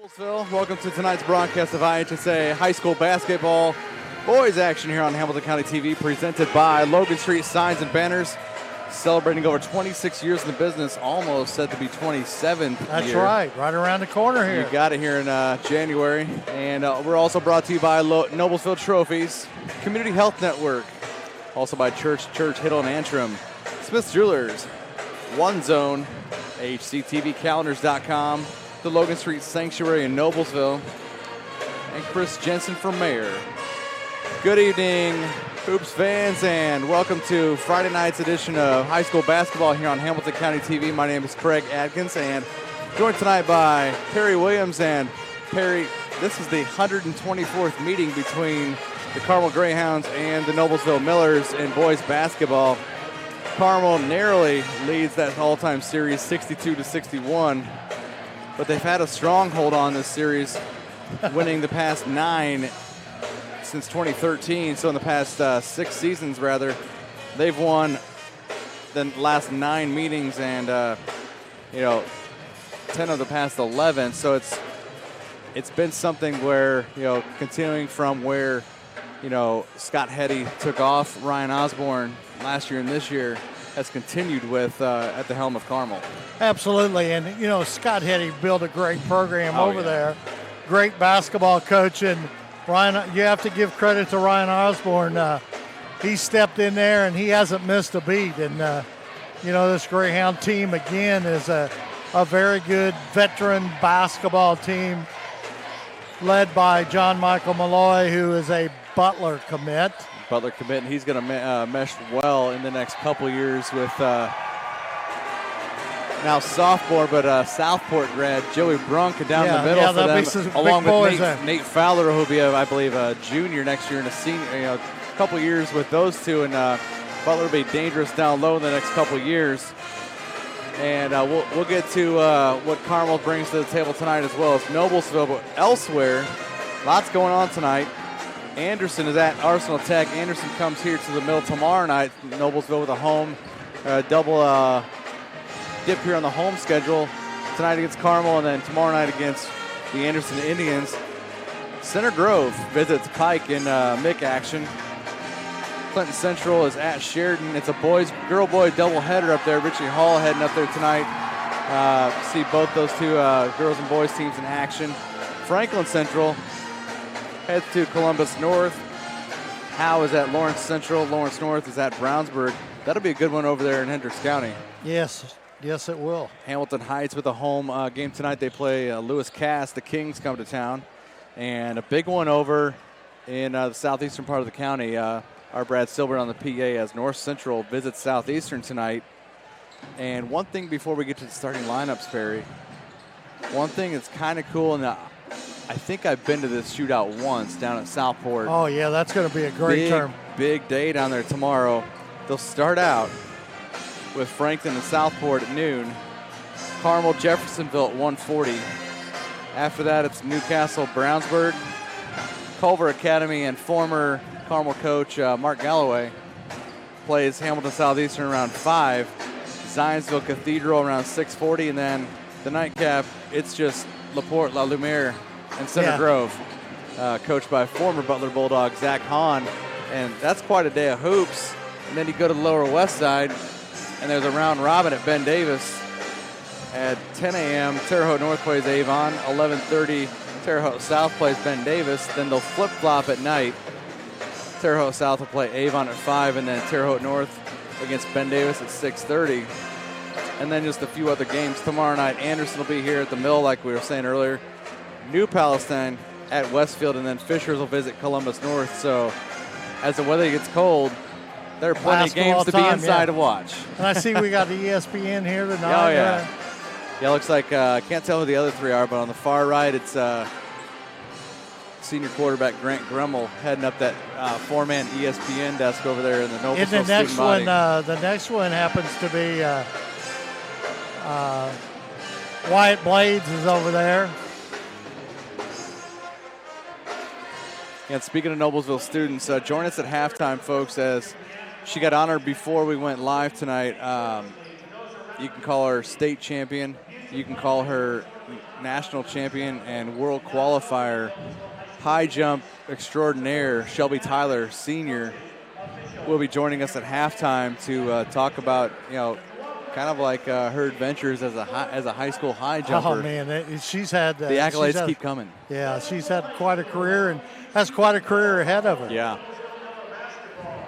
Noblesville, welcome to tonight's broadcast of IHSA High School Basketball Boys action here on Hamilton County TV, presented by Logan Street Signs and Banners, celebrating over 26 years in the business, almost set to be 27th That's year. right around the corner here. You got it here in January. And we're also brought to you by Noblesville Trophies, Community Health Network, also by Church, Hiddle and Antrim, Smith's Jewelers, One Zone, HCTVcalendars.com, the Logan Street Sanctuary in Noblesville, and Chris Jensen for mayor. Good evening, Hoops fans, and welcome to Friday night's edition of high school basketball here on Hamilton County TV. My name is Craig Adkins, and joined tonight by Perry Williams. And Perry, this is the 124th meeting between the Carmel Greyhounds and the Noblesville Millers in boys basketball. Carmel narrowly leads that all-time series 62-61, but they've had a stronghold on this series, winning the past 9 since 2013. So in the past 6 seasons, rather, they've won the last 9 meetings and 10 of the past 11. So it's been something where, continuing from where Scott Hetty took off, Ryan Osborne last year and this year has continued with at the helm of Carmel. Absolutely, and Scott Hetty built a great program over there. Great basketball coach, and Ryan, you have to give credit to Ryan Osborne. He stepped in there and he hasn't missed a beat. And this Greyhound team again is a very good veteran basketball team led by John Michael Malloy, who is a Butler commit. And he's going to mesh well in the next couple years with now sophomore, but Southport grad Joey Brunk down the middle for them, along with Nate Fowler, who will be, I believe, a junior next year and a senior. A couple years with those two, and Butler will be dangerous down low in the next couple years. And we'll get to what Carmel brings to the table tonight, as well as Noblesville. But elsewhere, lots going on tonight. Anderson is at Arsenal Tech. Anderson comes here to the middle tomorrow night. Noblesville with a home double dip here on the home schedule. Tonight against Carmel, and then tomorrow night against the Anderson Indians. Center Grove visits Pike in MIC action. Clinton Central is at Sheridan. It's a girl-boy doubleheader up there. Richie Hall heading up there tonight. See both those two girls and boys teams in action. Franklin Central heads to Columbus North. Howe is at Lawrence Central. Lawrence North is at Brownsburg. That'll be a good one over there in Hendricks County. Yes, it will. Hamilton Heights with a home game tonight. They play Lewis Cass. The Kings come to town. And a big one over in the southeastern part of the county. Our Brad Silver on the PA as North Central visits Southeastern tonight. And one thing before we get to the starting lineups, Perry, one thing that's kind of cool, and I think I've been to this shootout once down at Southport. Oh, yeah, that's going to be a great term. Big day down there tomorrow. They'll start out with Franklin and Southport at noon. Carmel, Jeffersonville at 1:40. After that, it's Newcastle, Brownsburg. Culver Academy and former Carmel coach Mark Galloway plays Hamilton Southeastern around 5. Zionsville Cathedral around 6:40. And then the nightcap, it's just LaPorte, La Lumiere, and Center Grove, coached by former Butler Bulldog Zach Hahn. And that's quite a day of hoops. And then you go to the Lower West Side, and there's a round robin at Ben Davis at 10 a.m. Terre Haute North plays Avon. 11:30, Terre Haute South plays Ben Davis. Then they'll flip-flop at night. Terre Haute South will play Avon at 5, and then Terre Haute North against Ben Davis at 6:30. And then just a few other games. Tomorrow night, Anderson will be here at the Mill, like we were saying earlier. New Palestine at Westfield, and then Fishers will visit Columbus North. So as the weather gets cold, there are plenty of games to be inside to watch. And I see we got the ESPN here tonight. Oh, yeah. Yeah, looks like, I can't tell who the other three are, but on the far right, it's senior quarterback Grant Gremmel heading up that 4-man ESPN desk over there in the Noblesville student body. The next one happens to be Wyatt Blades is over there. And speaking of Noblesville students, join us at halftime, folks, as she got honored before we went live tonight. You can call her state champion. You can call her national champion and world qualifier, high jump extraordinaire, Shelby Tyler, senior, will be joining us at halftime to talk about, kind of like her adventures as a high school high jumper. Oh man, she's had the accolades keep coming. Yeah, she's had quite a career and has quite a career ahead of her. Yeah.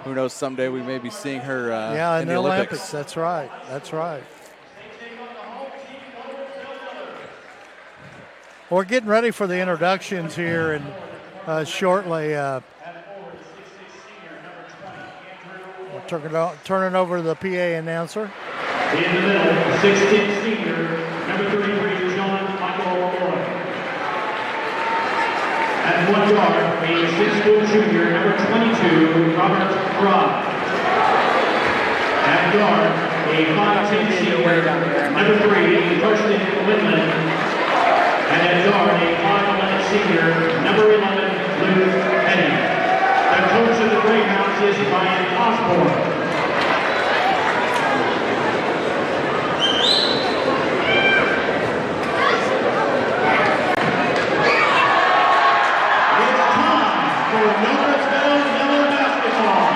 Who knows? Someday we may be seeing her. In the Olympics. That's right. That's right. We're getting ready for the introductions here, and shortly. We're turning over to the PA announcer. In the middle, 6'10" senior, number 33, John Michael Lloyd. At 1 yard, a 6-foot junior, number 22, Robert Robb. At guard, a 5'10" senior, number 3, Kirsten Whitman. And at guard, a 5'11" senior, number 11, Luke Henning. The coach of the Greyhounds is Ryan Osborne. Noblesville Miller basketball.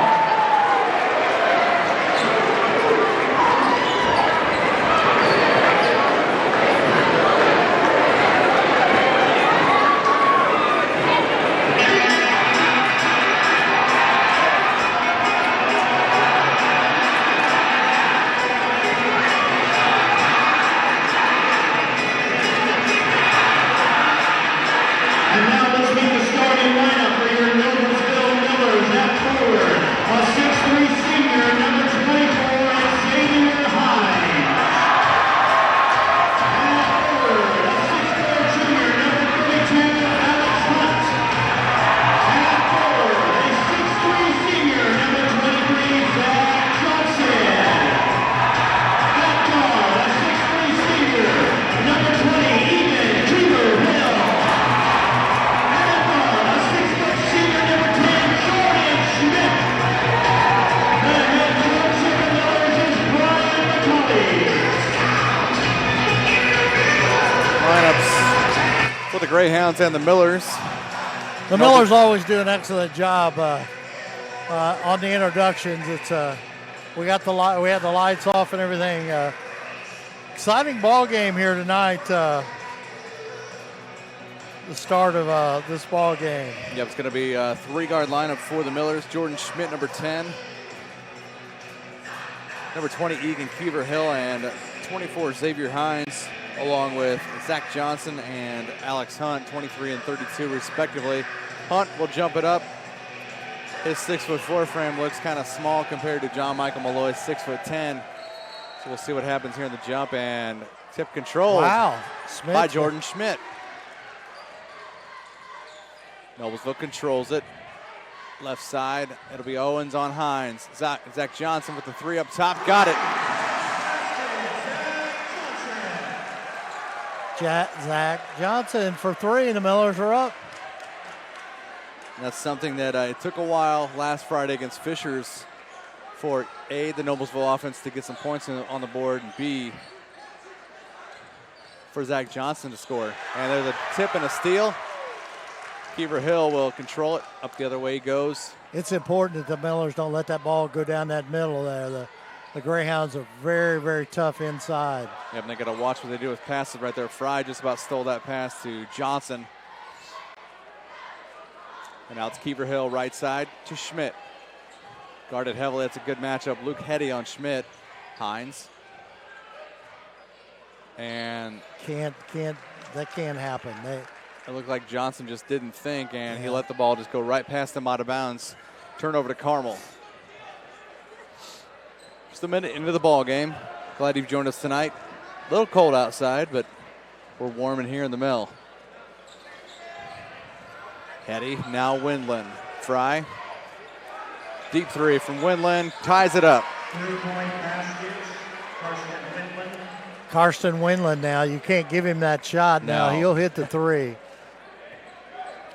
And now let's meet the starting lineup for your Noblesville Millers. At forward, a 6'3" senior, number 24, Xavier Hines. At forward, a 6'4" junior, number 32, Alex Hunt. At forward, a 6'3" senior, number 23, Zach Johnson. At guard, a 6'3" senior, number 20, Ethan Keever Hill. Lineups for the Greyhounds and the Millers. The Millers always do an excellent job on the introductions. It's we had the lights off and everything. Exciting ball game here tonight. The start of this ball game. Yep, it's going to be a 3-guard lineup for the Millers. Jordan Schmidt, number 10. Number 20, Egan Keever Hill, and 24, Xavier Hines, along with Zach Johnson and Alex Hunt, 23 and 32 respectively. Hunt will jump it up. His 6'4" frame looks kind of small compared to John Michael Malloy's 6'10". So we'll see what happens here in the jump, and tip control by Jordan Schmidt. Noblesville controls it. Left side, it'll be Owens on Hines. Zach Johnson with the 3 up top, got it. Zach Johnson for 3, and the Millers are up. And that's something that it took a while last Friday against Fishers for A, the Noblesville offense to get some points on the board, and B, for Zach Johnson to score. And there's a tip and a steal. Keever Hill will control it. Up the other way he goes. It's important that the Millers don't let that ball go down that middle there. The Greyhounds are very, very tough inside. Yep, and they got to watch what they do with passes right there. Fry just about stole that pass to Johnson. And now it's Keever Hill right side to Schmidt. Guarded heavily. That's a good matchup. Luke Hetty on Schmidt. Hines. And that can't happen. It looked like Johnson just didn't think, and he let the ball just go right past him out of bounds. Turnover to Carmel. Just a minute into the ball game. Glad you've joined us tonight. A little cold outside, but we're warm in here in the mill. Hetty, now Windland. Fry. Deep 3 from Windland, ties it up. 3-point basket, Karsten Windland now. You can't give him that shot now. He'll hit the 3.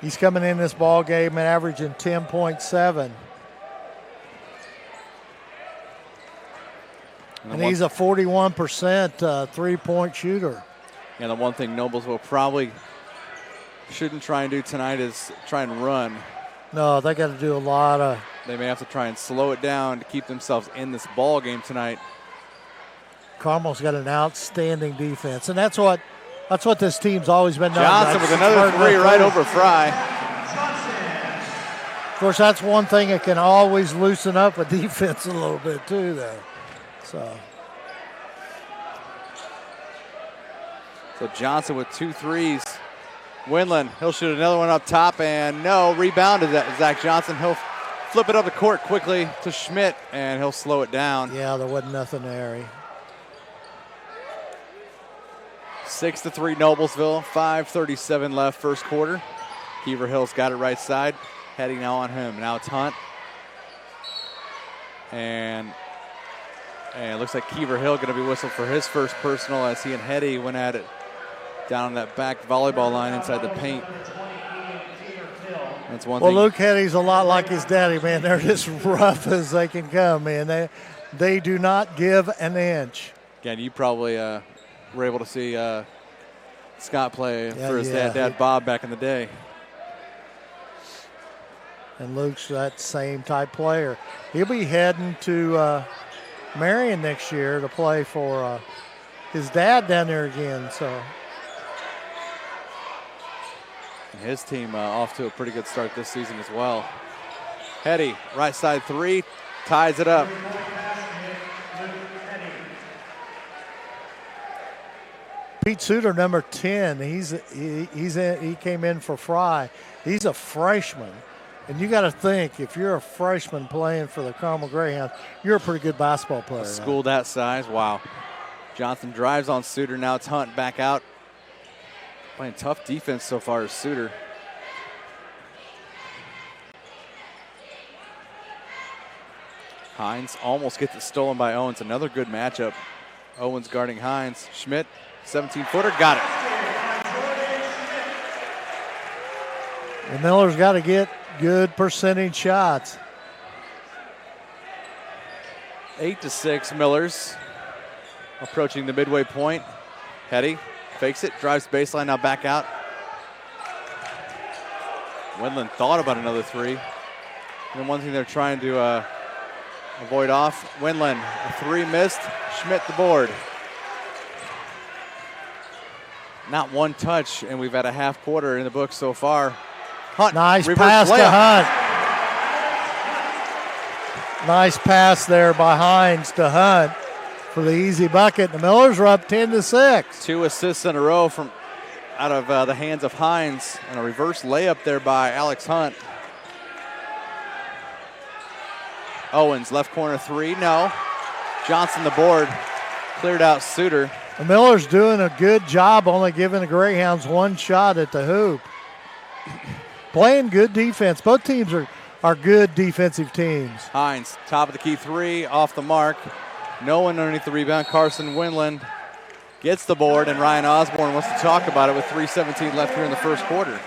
He's coming in this ball game and averaging 10.7. And he's a 41% 3-point shooter. And the one thing Noblesville probably shouldn't try and do tonight is try and run. No, they got to do a lot of. They may have to try and slow it down to keep themselves in this ball game tonight. Carmel's got an outstanding defense, and that's what this team's always been known. Johnson with another three right over Fry. Of course, that's one thing that can always loosen up a defense a little bit too, there. So Johnson with 2 threes. Windland, he'll shoot another one up top, and no, rebounded that Zach Johnson. He'll flip it up the court quickly to Schmidt, and he'll slow it down. Yeah, there wasn't nothing there. 6-3 Noblesville, 5:37 left first quarter. Kiever Hill's got it right side, heading now on him. Now it's Hunt. And it looks like Kiever Hill going to be whistled for his first personal as he and Hetty went at it down that back volleyball line inside the paint. That's one thing. Well, Luke Hetty's a lot like his daddy, man. They're as rough as they can come, man. They do not give an inch. Again, you probably were able to see Scott play for his dad Bob back in the day. And Luke's that same type player. He'll be heading to Marion next year to play for his dad down there again. So his team off to a pretty good start this season as well. Hetty, right side three, ties it up. Pete Suter, number 10, he came in for Fry. He's a freshman. And you got to think, if you're a freshman playing for the Carmel Greyhounds, you're a pretty good basketball player. A school that size, wow. Johnson drives on Suter. Now it's Hunt back out. Playing tough defense so far as Suter. Hines almost gets it stolen by Owens. Another good matchup. Owens guarding Hines. Schmidt, 17-footer, got it. And Miller's got to get good percentage shots. 8-6 Millers. Approaching the midway point. Hetty fakes it, drives baseline, now back out. Wendland thought about another three. And one thing they're trying to avoid off. Wendland, a three missed. Schmidt the board. Not one touch, and we've had a half quarter in the book so far. Hunt, nice reverse pass layup. to Hunt. Nice pass there by Hines to Hunt for the easy bucket. The Millers are up 10-6. 2 assists in a row from out of the hands of Hines, and a reverse layup there by Alex Hunt. Owens, left corner three, no. Johnson the board, cleared out Suter. The Millers doing a good job only giving the Greyhounds one shot at the hoop. Playing good defense. Both teams are good defensive teams. Hines, top of the key three, off the mark. No one underneath the rebound. Carson Windland gets the board, and Ryan Osborne wants to talk about it with 3:17 left here in the first quarter.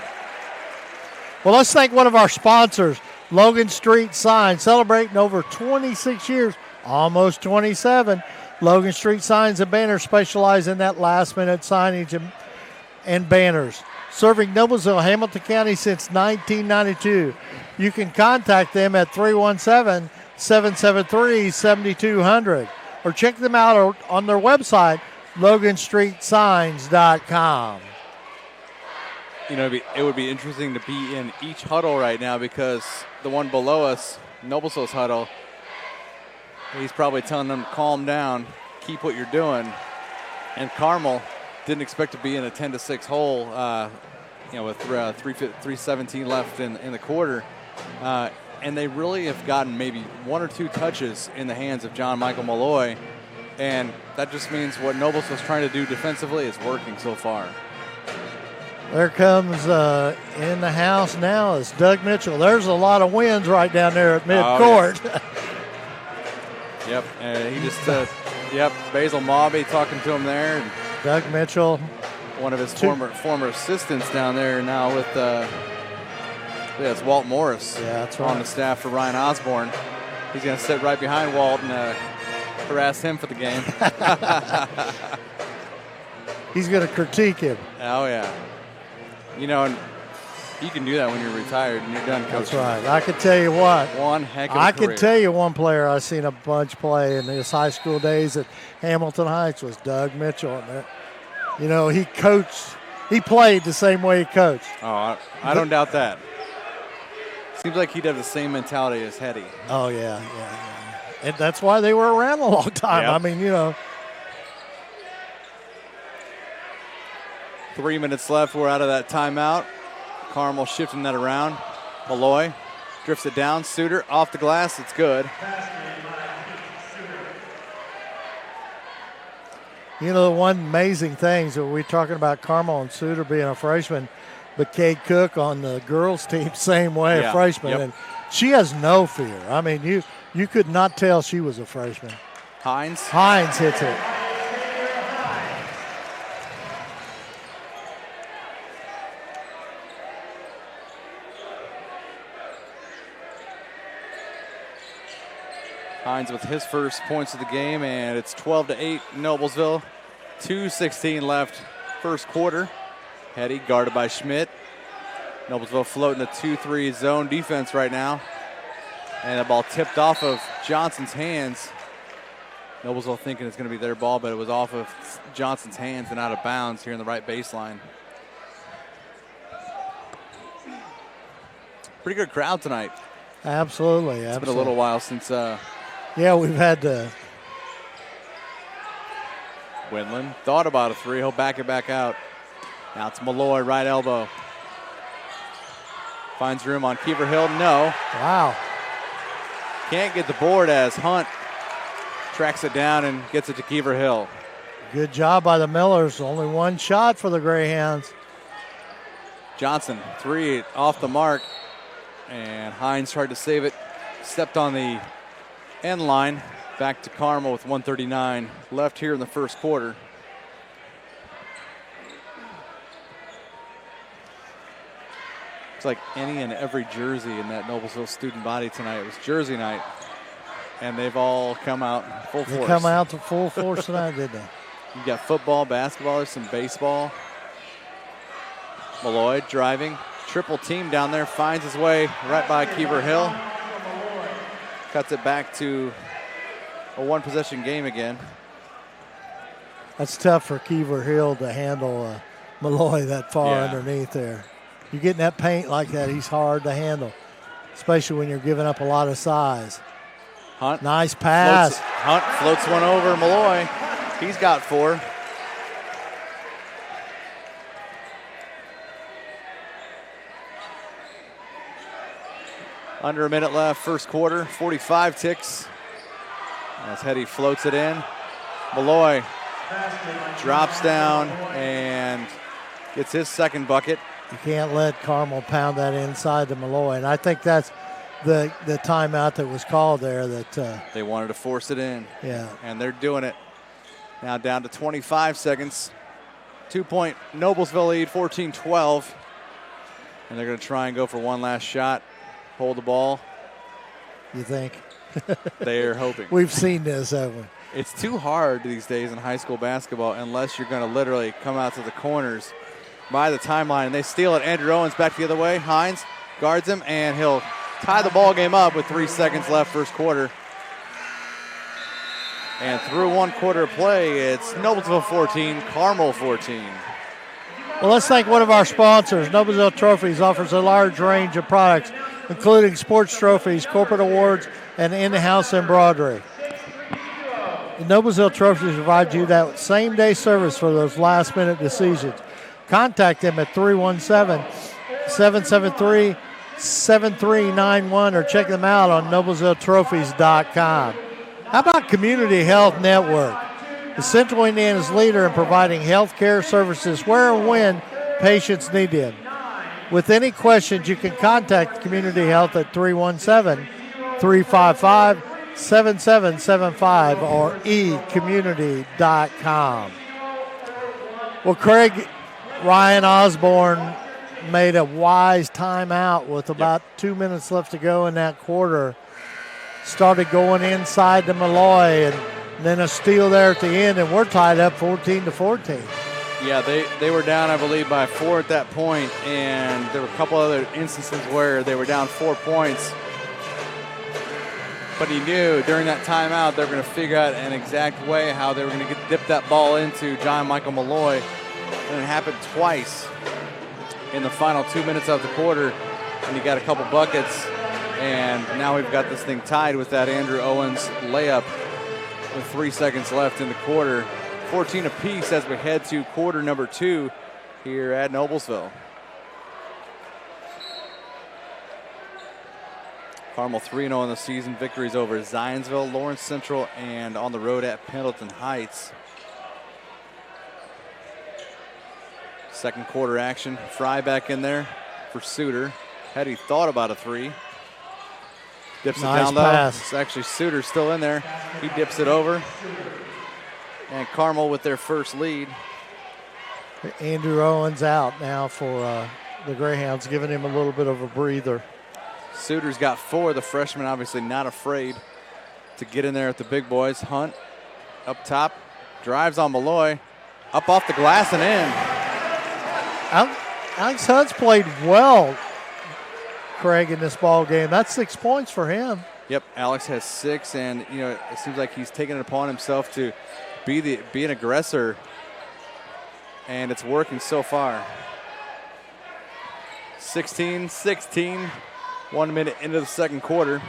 Well, let's thank one of our sponsors, Logan Street Signs, celebrating over 26 years, almost 27. Logan Street Signs and Banners specialize in that last-minute signage and banners. Serving Noblesville, Hamilton County since 1992. You can contact them at 317-773-7200 or check them out on their website, loganstreetsigns.com. You know, it would be interesting to be in each huddle right now, because the one below us, Noblesville's huddle, he's probably telling them to calm down, keep what you're doing. And Carmel didn't expect to be in a 10-6 hole, with 3:17 left in the quarter. And they really have gotten maybe one or two touches in the hands of John Michael Malloy. And that just means what Noblesville's trying to do defensively is working so far. There comes in the house now is Doug Mitchell. There's a lot of winds right down there at midcourt. Oh, yeah. Yep, and he just, Basil Mobby talking to him there. And Doug Mitchell. One of his former assistants down there now with, it's Walt Morris. Yeah, that's right. On the staff for Ryan Osborne. He's going to sit right behind Walt and harass him for the game. he's going to critique him. Oh, yeah. You know, and you can do that when you're retired and you're done coaching. That's right. I can tell you what. One heck of a I career. can tell you one player I seen a bunch play in his high school days at Hamilton Heights was Doug Mitchell. And you know, he coached. He played the same way he coached. Oh, I don't doubt that. Seems like he'd have the same mentality as Hetty. Oh, yeah. And that's why they were around a long time. Yep. I mean, you know. 3 minutes left. We're out of that timeout. Carmel shifting that around. Malloy drifts it down. Suter off the glass. It's good. You know, the one amazing thing is that we're talking about Carmel and Suter being a freshman, but Kate Cook on the girls' team, same way, Yeah. a freshman. Yep. And she has no fear. I mean, you could not tell she was a freshman. Hines. Hines hits it. Hines with his first points of the game, and it's 12-8 Noblesville. 2:16 left, first quarter. Hetty guarded by Schmidt. Noblesville floating the 2-3 zone defense right now. And the ball tipped off of Johnson's hands. Noblesville thinking it's going to be their ball, but it was off of Johnson's hands and out of bounds here in the right baseline. Pretty good crowd tonight. Absolutely. It's been a little while since yeah, we've had to. Windland thought about a three. He'll back it back out. Now it's Malloy, right elbow. Finds room on Keever Hill. No. Wow. Can't get the board as Hunt tracks it down and gets it to Keever Hill. Good job by the Millers. Only one shot for the Greyhounds. Johnson, three off the mark. And Hines tried to save it. Stepped on the end line. Back to Carmel with 1:39 left here in the first quarter. It's like any and every jersey in that Noblesville student body tonight. It was jersey night. And they've all come out full force. They come out to full force tonight, did they? You got football, basketball, there's some baseball. Malloy driving. Triple team down there. Finds his way right by Keever Hill. Cuts it back to a one-possession game again. That's tough for Keever Hill to handle Malloy that far underneath there. You get in that paint like that, he's hard to handle, especially when you're giving up a lot of size. Hunt. Nice pass. Hunt floats one over Malloy. He's got four. Under a minute left, first quarter, 45 ticks. As Hetty floats it in. Malloy drops down and gets his second bucket. You can't let Carmel pound that inside to Malloy. And I think that's the timeout that was called there. That they wanted to force it in. Yeah. And they're doing it. Now down to 25 seconds. 2-point Noblesville lead, 14-12. And they're going to try and go for one last shot. Hold the ball. You think? They're hoping. We've seen this, haven't we? It's too hard these days in high school basketball unless you're going to literally come out to the corners by the timeline. And they steal it. Andrew Owens back the other way. Hines guards him, and he'll tie the ball game up with 3 seconds left first quarter. And through one quarter of play, it's Noblesville 14, Carmel 14. Well, let's thank one of our sponsors. Noblesville Trophies offers a large range of products, including sports trophies, corporate awards, and in-house embroidery. The Noblesville Trophies provide you that same-day service for those last-minute decisions. Contact them at 317-773-7391 or check them out on noblesvilletrophies.com. How about Community Health Network? The Central Indiana's leader in providing health care services where and when patients need them. With any questions, you can contact Community Health at 317-355-7775 or ecommunity.com. Well, Craig, Ryan Osborne made a wise timeout with about 2 minutes left to go in that quarter. Started going inside to Malloy, and then a steal there at the end, and we're tied up 14-14. Yeah, they were down, I believe, by 4 at that point, and there were a couple other instances where they were down 4 points. But he knew during that timeout they were going to figure out an exact way how they were going to dip that ball into John Michael Malloy. And it happened twice in the final 2 minutes of the quarter, and he got a couple buckets. And now we've got this thing tied with that Andrew Owens layup with 3 seconds left in the quarter. 14 apiece as we head to quarter number 2 here at Noblesville. Carmel 3-0 in the season. Victories over Zionsville, Lawrence Central, and on the road at Pendleton Heights. Second quarter action. Fry back in there for Suter. Hetty thought about a 3. Dips Nice it down low. pass. It's actually Suter still in there. He dips it over. And Carmel with their first lead. Andrew Owens out now for the Greyhounds, giving him a little bit of a breather. Suter's got 4. The freshman obviously not afraid to get in there with the big boys. Hunt up top, drives on Malloy, up off the glass and in. Alex Hunt's played well, Craig, in this ball game. That's 6 points for him. Yep, Alex has 6, and it seems like he's taken it upon himself to be an aggressor, and it's working so far. 16-16, 1 minute into the second quarter.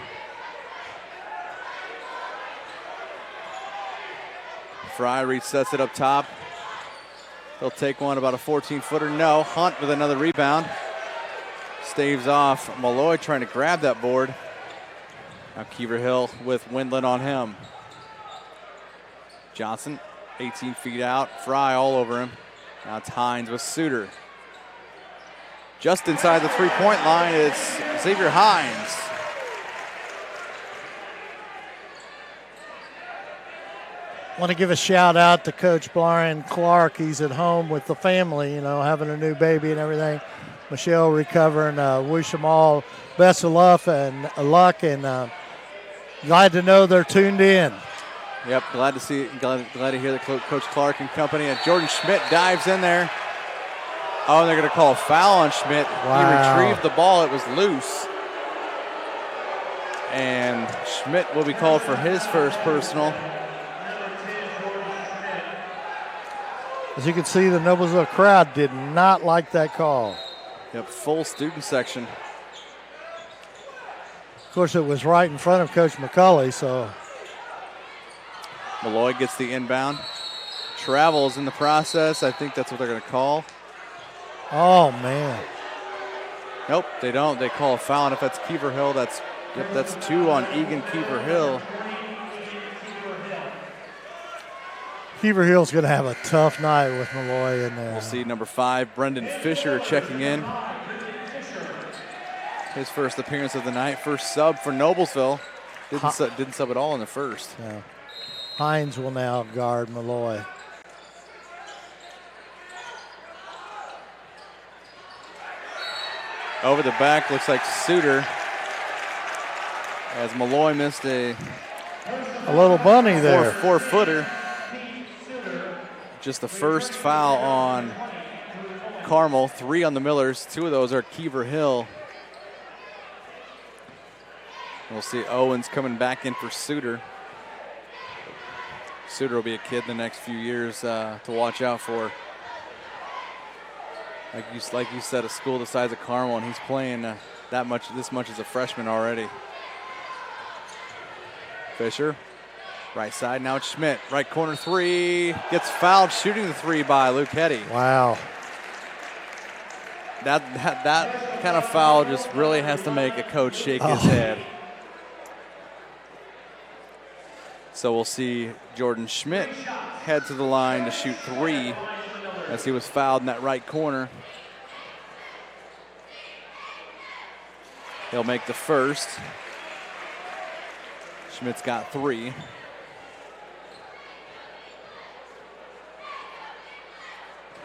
Fry resets it up top. He'll take one, about a 14-footer. No, Hunt with another rebound. Staves off. Malloy trying to grab that board. Now Kiever Hill with Windland on him. Johnson, 18 feet out. Fry all over him. Now it's Hines with Suter. Just inside the three-point line, it's Xavier Hines. Want to give a shout out to Coach Brian Clark. He's at home with the family, having a new baby and everything. Michelle recovering. Wish them all best of luck and glad to know they're tuned in. Yep, glad to see it. Glad to hear that Coach Clark and company. And Jordan Schmidt dives in there. Oh, and they're going to call a foul on Schmidt. Wow. He retrieved the ball. It was loose. And Schmidt will be called for his first personal. As you can see, the Noblesville crowd did not like that call. Yep, full student section. Of course, it was right in front of Coach McCulley, so. Malloy gets the inbound. Travels in the process. I think that's what they're going to call. Oh, man. Nope, they don't. They call a foul, and if that's Kiever Hill, that's 2 on Egan Kiever Hill. Kiever Hill's going to have a tough night with Malloy in there. We'll see number 5, Brendan Fisher, checking in. His first appearance of the night, first sub for Noblesville. Didn't sub at all in the first. Yeah. Hines will now guard Malloy. Over the back, looks like Suter. As Malloy missed a little bunny there. 4-footer. Just the first foul on Carmel, 3 on the Millers. 2 of those are Kiever Hill. We'll see Owens coming back in for Suter. Suter will be a kid in the next few years to watch out for. Like you said, a school the size of Carmel, and he's playing this much as a freshman already. Fisher, right side, now it's Schmidt. Right corner 3, gets fouled shooting the 3 by Luke Hetty. Wow. That kind of foul just really has to make a coach shake his head. So we'll see Jordan Schmidt head to the line to shoot 3 as he was fouled in that right corner. He'll make the first. Schmidt's got 3.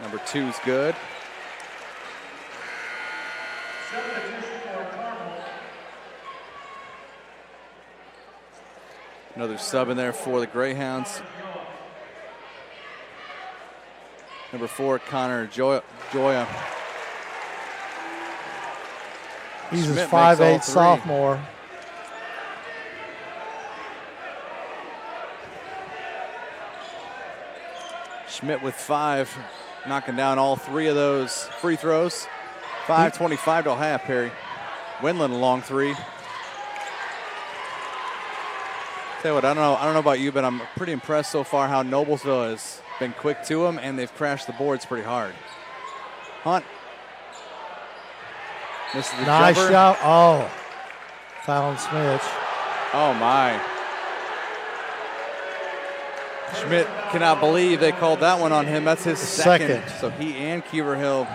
Number 2's good. Another sub in there for the Greyhounds. Number 4, Connor Joya. He's Schmidt a makes all 5'8" three. sophomore. Schmidt with 5, knocking down all 3 of those free throws. 5:25 till half, Perry. Windland a long 3. Tell you what, I don't know about you, but I'm pretty impressed so far how Noblesville has been quick to them, and they've crashed the boards pretty hard. Hunt. Misses the Nice jumper. shot. Oh, found Smith. Oh, my. Schmidt cannot believe they called that one on him. That's his second. So he and Kiever Hill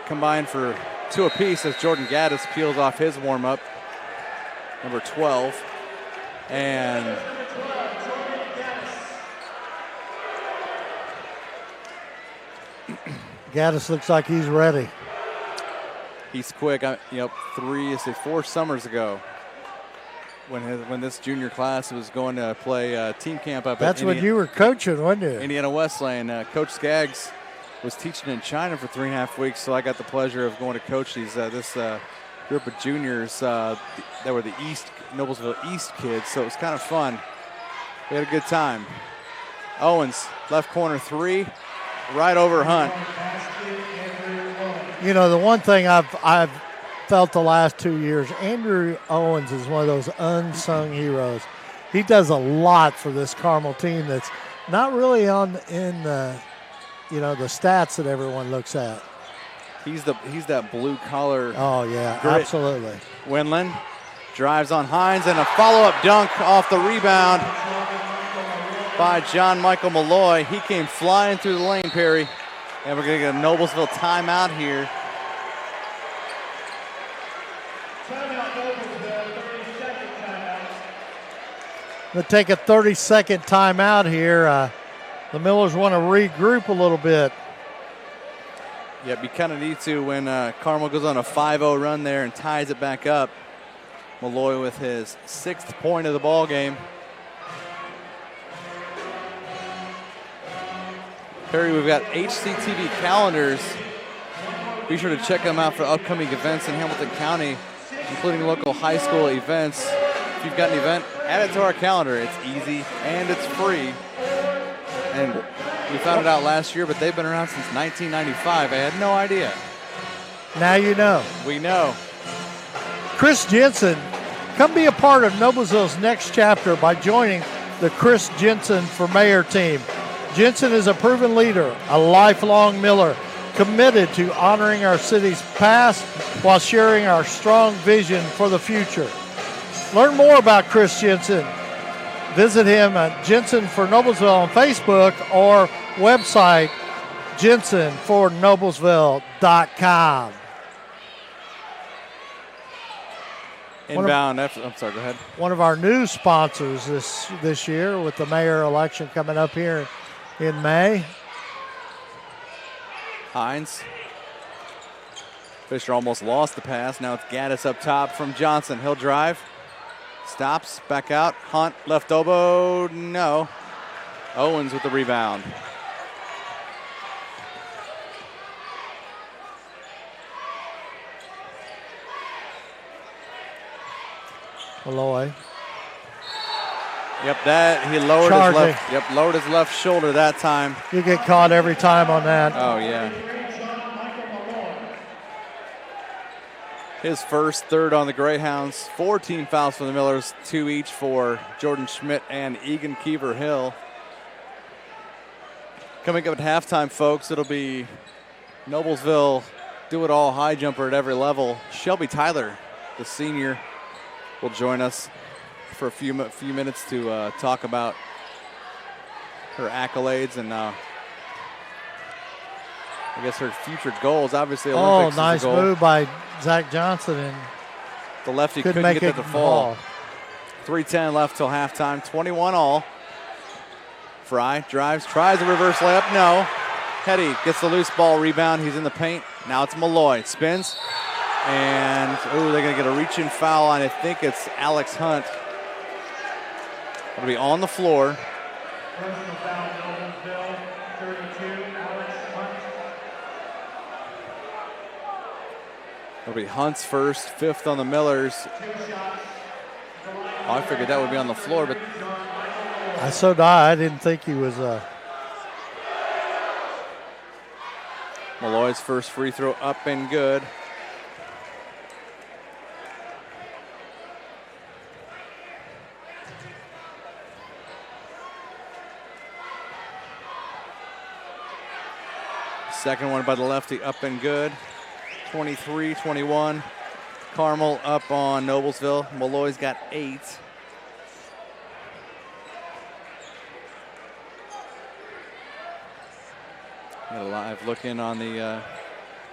combined for 2 apiece as Jordan Gaddis peels off his warm-up. Number 12. And Gaddis looks like he's ready. he's quick. 4 summers ago when this junior class was going to play team camp up That's at when you were coaching, wasn't you? Indiana Wesleyan. Coach Skaggs was teaching in China for 3.5 weeks, so I got the pleasure of going to coach this group of juniors that were the Noblesville East kids, so it was kind of fun. We had a good time. Owens, left corner 3, right over Hunt. You know, the one thing I've felt the last 2 years, Andrew Owens is one of those unsung heroes. He does a lot for this Carmel team that's not really in the stats that everyone looks at. He's that blue collar. Oh yeah, grit. absolutely. Winland drives on Hines and a follow-up dunk off the rebound by John Michael Malloy. He came flying through the lane, Perry. And we're going to get a Noblesville timeout here. We'll take a 30-second timeout here. The Millers want to regroup a little bit. Yep, you kind of need to when Carmel goes on a 5-0 run there and ties it back up. Malloy with his 6th point of the ball game. Perry, we've got HCTV calendars. Be sure to check them out for upcoming events in Hamilton County, including local high school events. If you've got an event, add it to our calendar. It's easy and it's free. And we found it out last year, but they've been around since 1995. I had no idea. Now you know. We know. Chris Jensen, come be a part of Noblesville's next chapter by joining the Chris Jensen for Mayor team. Jensen is a proven leader, a lifelong Miller, committed to honoring our city's past while sharing our strong vision for the future. Learn more about Chris Jensen. Visit him at Jensen for Noblesville on Facebook or website jensenfornoblesville.com. Inbound. I'm sorry, go ahead. One of our new sponsors this year with the mayor election coming up here in May. Hines. Fisher almost lost the pass. Now it's Gaddis up top from Johnson. He'll drive. Stops, back out. Hunt, left elbow, no. Owens with the rebound. Malloy. Yep, that he lowered lowered his left shoulder that time. You get caught every time on that. Oh yeah. His first, 3rd on the Greyhounds. 4 team fouls for the Millers, 2 each for Jordan Schmidt and Egan Kiever Hill. Coming up at halftime, folks, it'll be Noblesville do-it-all high jumper at every level. Shelby Tyler, the senior, will join us for a few minutes to talk about her accolades and I guess her future goals. Obviously, Olympics nice is a goal. move by Zach Johnson, and The lefty couldn't couldn't make get it that to fall. 3:10 left till halftime. 21 all. Fry drives, tries a reverse layup. No. Hetty gets the loose ball rebound. He's in the paint. Now it's Malloy. Spins. And, they're going to get a reach-in foul on, I think it's Alex Hunt. It'll be on the floor. Personal foul, Noblesville, 32, Alex Hunt. It'll be Hunt's first, 5th on the Millers. Oh, I figured that would be on the floor, but I didn't think he was. Malloy's first free throw up and good. Second one by the lefty, up and good. 23-21. Carmel up on Noblesville. Malloy's got 8. Got a live look in on the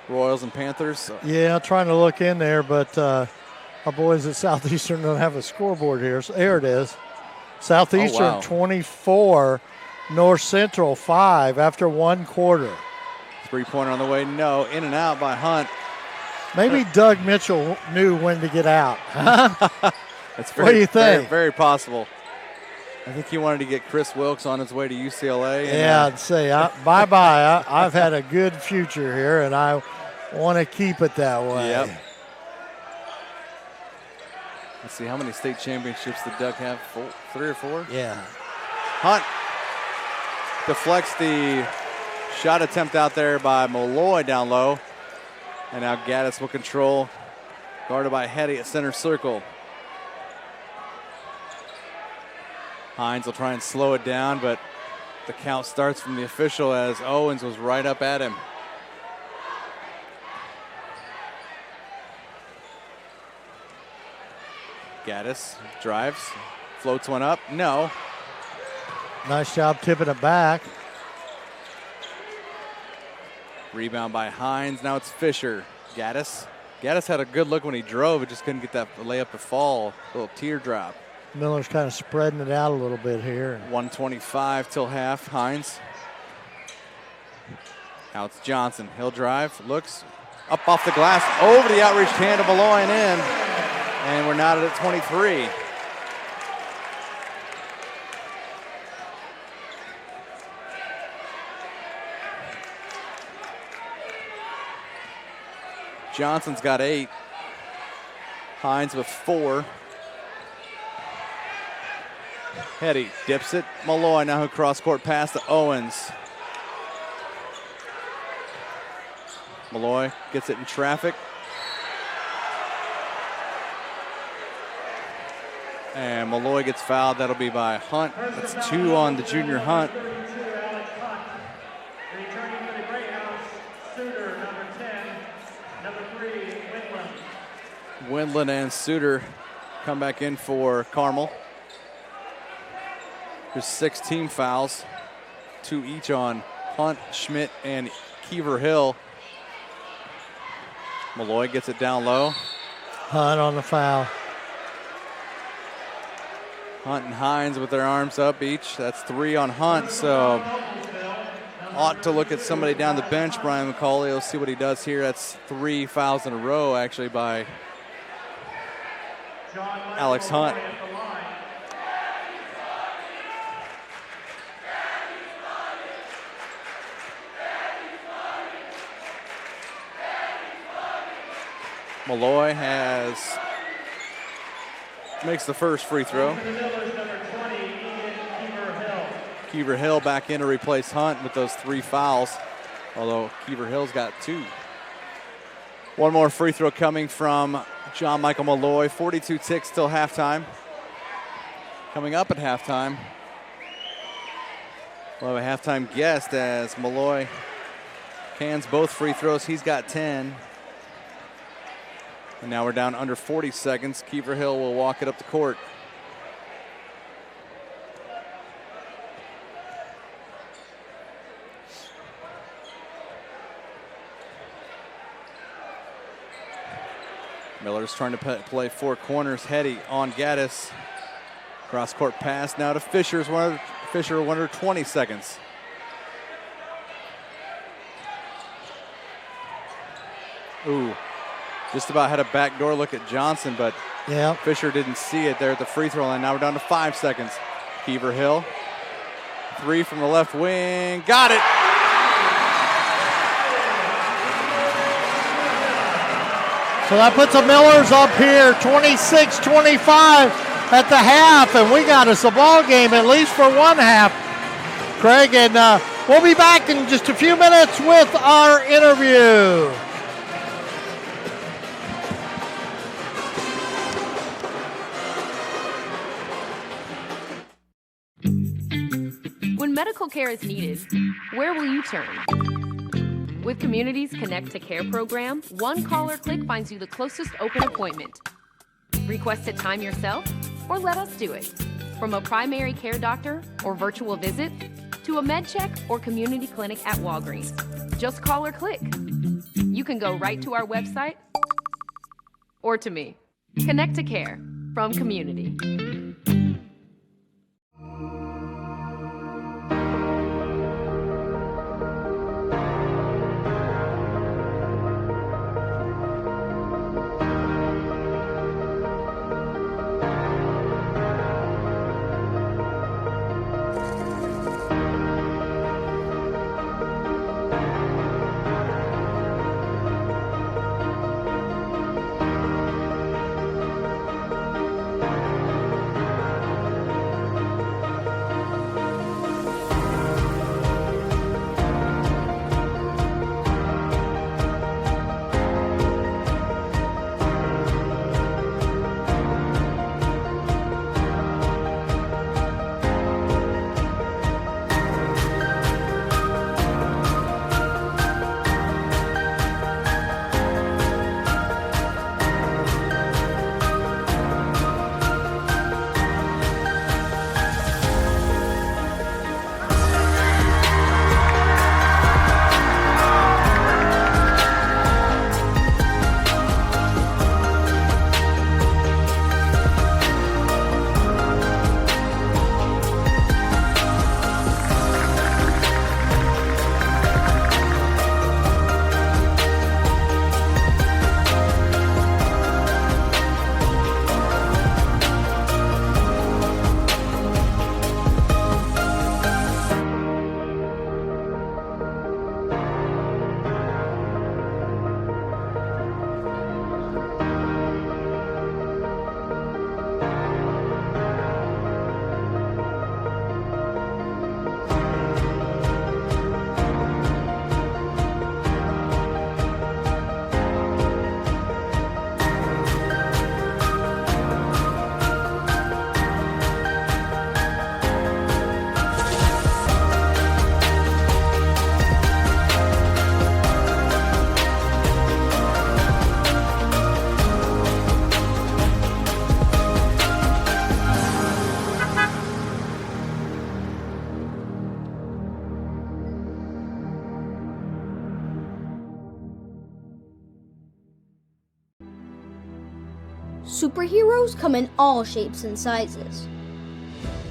Royals and Panthers. Yeah, trying to look in there, but our boys at Southeastern don't have a scoreboard here. So there it is. Southeastern 24, North Central 5 after 1 quarter. 3-pointer on the way, no. In and out by Hunt. Maybe Doug Mitchell knew when to get out. That's very, what do you think? Very, very possible. I think he wanted to get Chris Wilkes on his way to UCLA. Yeah, I'd say bye-bye. I've had a good future here, and I want to keep it that way. Yep. Let's see, how many state championships did Doug have? 3 or 4? Yeah. Hunt deflects the shot attempt out there by Malloy down low. And now Gaddis will control, guarded by Hetty at center circle. Hines will try and slow it down, but the count starts from the official as Owens was right up at him. Gaddis drives, floats one up, no. Nice job tipping it back. Rebound by Hines, now it's Fisher. Gaddis had a good look when he drove, it just couldn't get that layup to fall. A little teardrop. Miller's kind of spreading it out a little bit here. 1:25 till half, Hines. Now it's Johnson, he'll drive, looks, up off the glass, over the outreached hand of Malloy and in. And we're knotted at 23. Johnson's got 8. Hines with 4. Hetty dips it. Malloy now who cross court pass to Owens. Malloy gets it in traffic. And Malloy gets fouled. That'll be by Hunt. That's 2 on the junior Hunt. Windland and Suter come back in for Carmel. There's 6 team fouls, 2 each on Hunt, Schmidt, and Kiever Hill. Malloy gets it down low. Hunt on the foul. Hunt and Hines with their arms up each. That's 3 on Hunt, so ought to look at somebody down the bench. Brian McCauley, we'll see what he does here. That's 3 fouls in a row, actually, by Alex Hunt. Malloy makes the first free throw. Kiever Hill back in to replace Hunt with those 3 fouls, although Kiever Hill's got 2. One more free throw coming from John Michael Malloy. 42 ticks till halftime. Coming up at halftime, we'll have a halftime guest as Malloy cans both free throws. He's got 10. And now we're down under 40 seconds. Kiever Hill will walk it up the court. Miller's trying to play 4 corners. Hetty on Gaddis. Cross court pass now to Fisher. Fisher under 20 seconds. Ooh. Just about had a backdoor look at Johnson, but Fisher didn't see it there at the free throw line. Now we're down to 5 seconds. Kiever Hill. 3 from the left wing. Got it. So that puts the Millers up here 26-25 at the half, and we got us a ball game at least for one half, Craig, and we'll be back in just a few minutes with our interview. When medical care is needed, where will you turn? With Community's Connect to Care program, one call or click finds you the closest open appointment. Request a time yourself, or let us do it. From a primary care doctor or virtual visit, to a med check or community clinic at Walgreens. Just call or click. You can go right to our website or to me. Connect to Care from Community. Superheroes come in all shapes and sizes.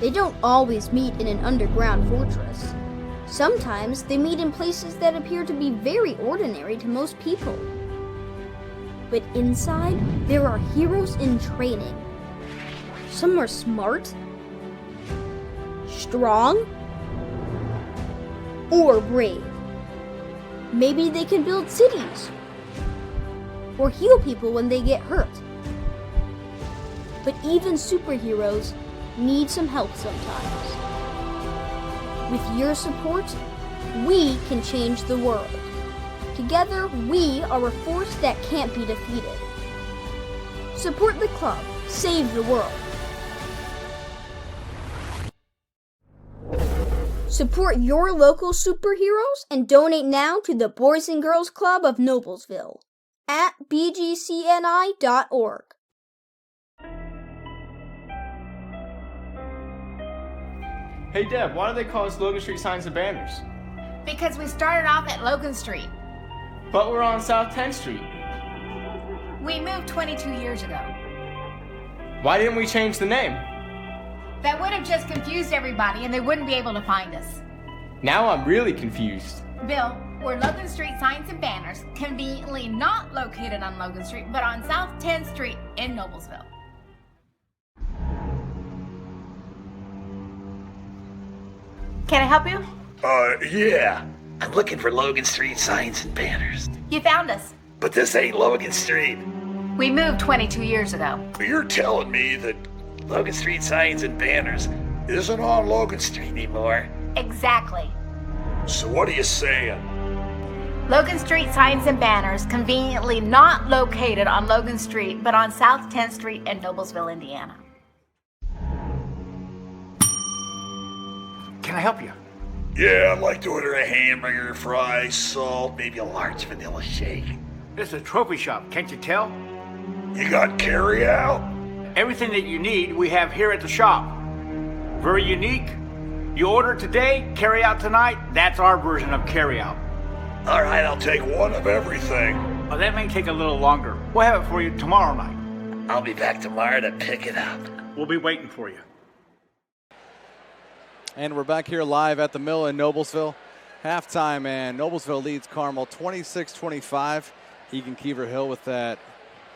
They don't always meet in an underground fortress. Sometimes they meet in places that appear to be very ordinary to most people. But inside, there are heroes in training. Some are smart, strong, or brave. Maybe they can build cities or heal people when they get hurt. But even superheroes need some help sometimes. With your support, we can change the world. Together, we are a force that can't be defeated. Support the club. Save the world. Support your local superheroes and donate now to the Boys and Girls Club of Noblesville at bgcni.org. Hey Deb, why do they call us Logan Street Signs and Banners? Because we started off at Logan Street. But we're on South 10th Street. We moved 22 years ago. Why didn't we change the name? That would have just confused everybody and they wouldn't be able to find us. Now I'm really confused. Bill, we're Logan Street Signs and Banners, conveniently not located on Logan Street, but on South 10th Street in Noblesville. Can I help you? Yeah. I'm looking for Logan Street Signs and Banners. You found us. But this ain't Logan Street. We moved 22 years ago. You're telling me that Logan Street Signs and Banners isn't on Logan Street anymore? Exactly. So what are you saying? Logan Street Signs and Banners, conveniently not located on Logan Street, but on South 10th Street in Noblesville, Indiana. Can I help you? Yeah, I'd like to order a hamburger, fries, salt, maybe a large vanilla shake. This is a trophy shop, can't you tell? You got carry out? Everything that you need, we have here at the shop. Very unique. You order today, carry out tonight. That's our version of carry out. All right, I'll take one of everything. Well, that may take a little longer. We'll have it for you tomorrow night. I'll be back tomorrow to pick it up. We'll be waiting for you. And we're back here live at the Mill in Noblesville. Halftime, and Noblesville leads Carmel 26-25. Egan Keever-Hill with that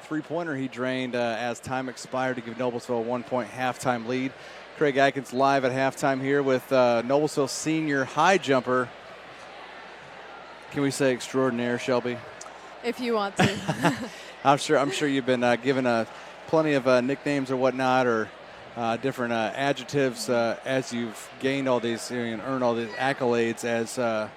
three-pointer he drained as time expired to give Noblesville a 1-point halftime lead. Craig Atkins live at halftime here with Noblesville senior high jumper. Can we say extraordinaire, Shelby? If you want to. I'm sure you've been given plenty of nicknames or whatnot, or different adjectives as you've gained all these and earned all these accolades as I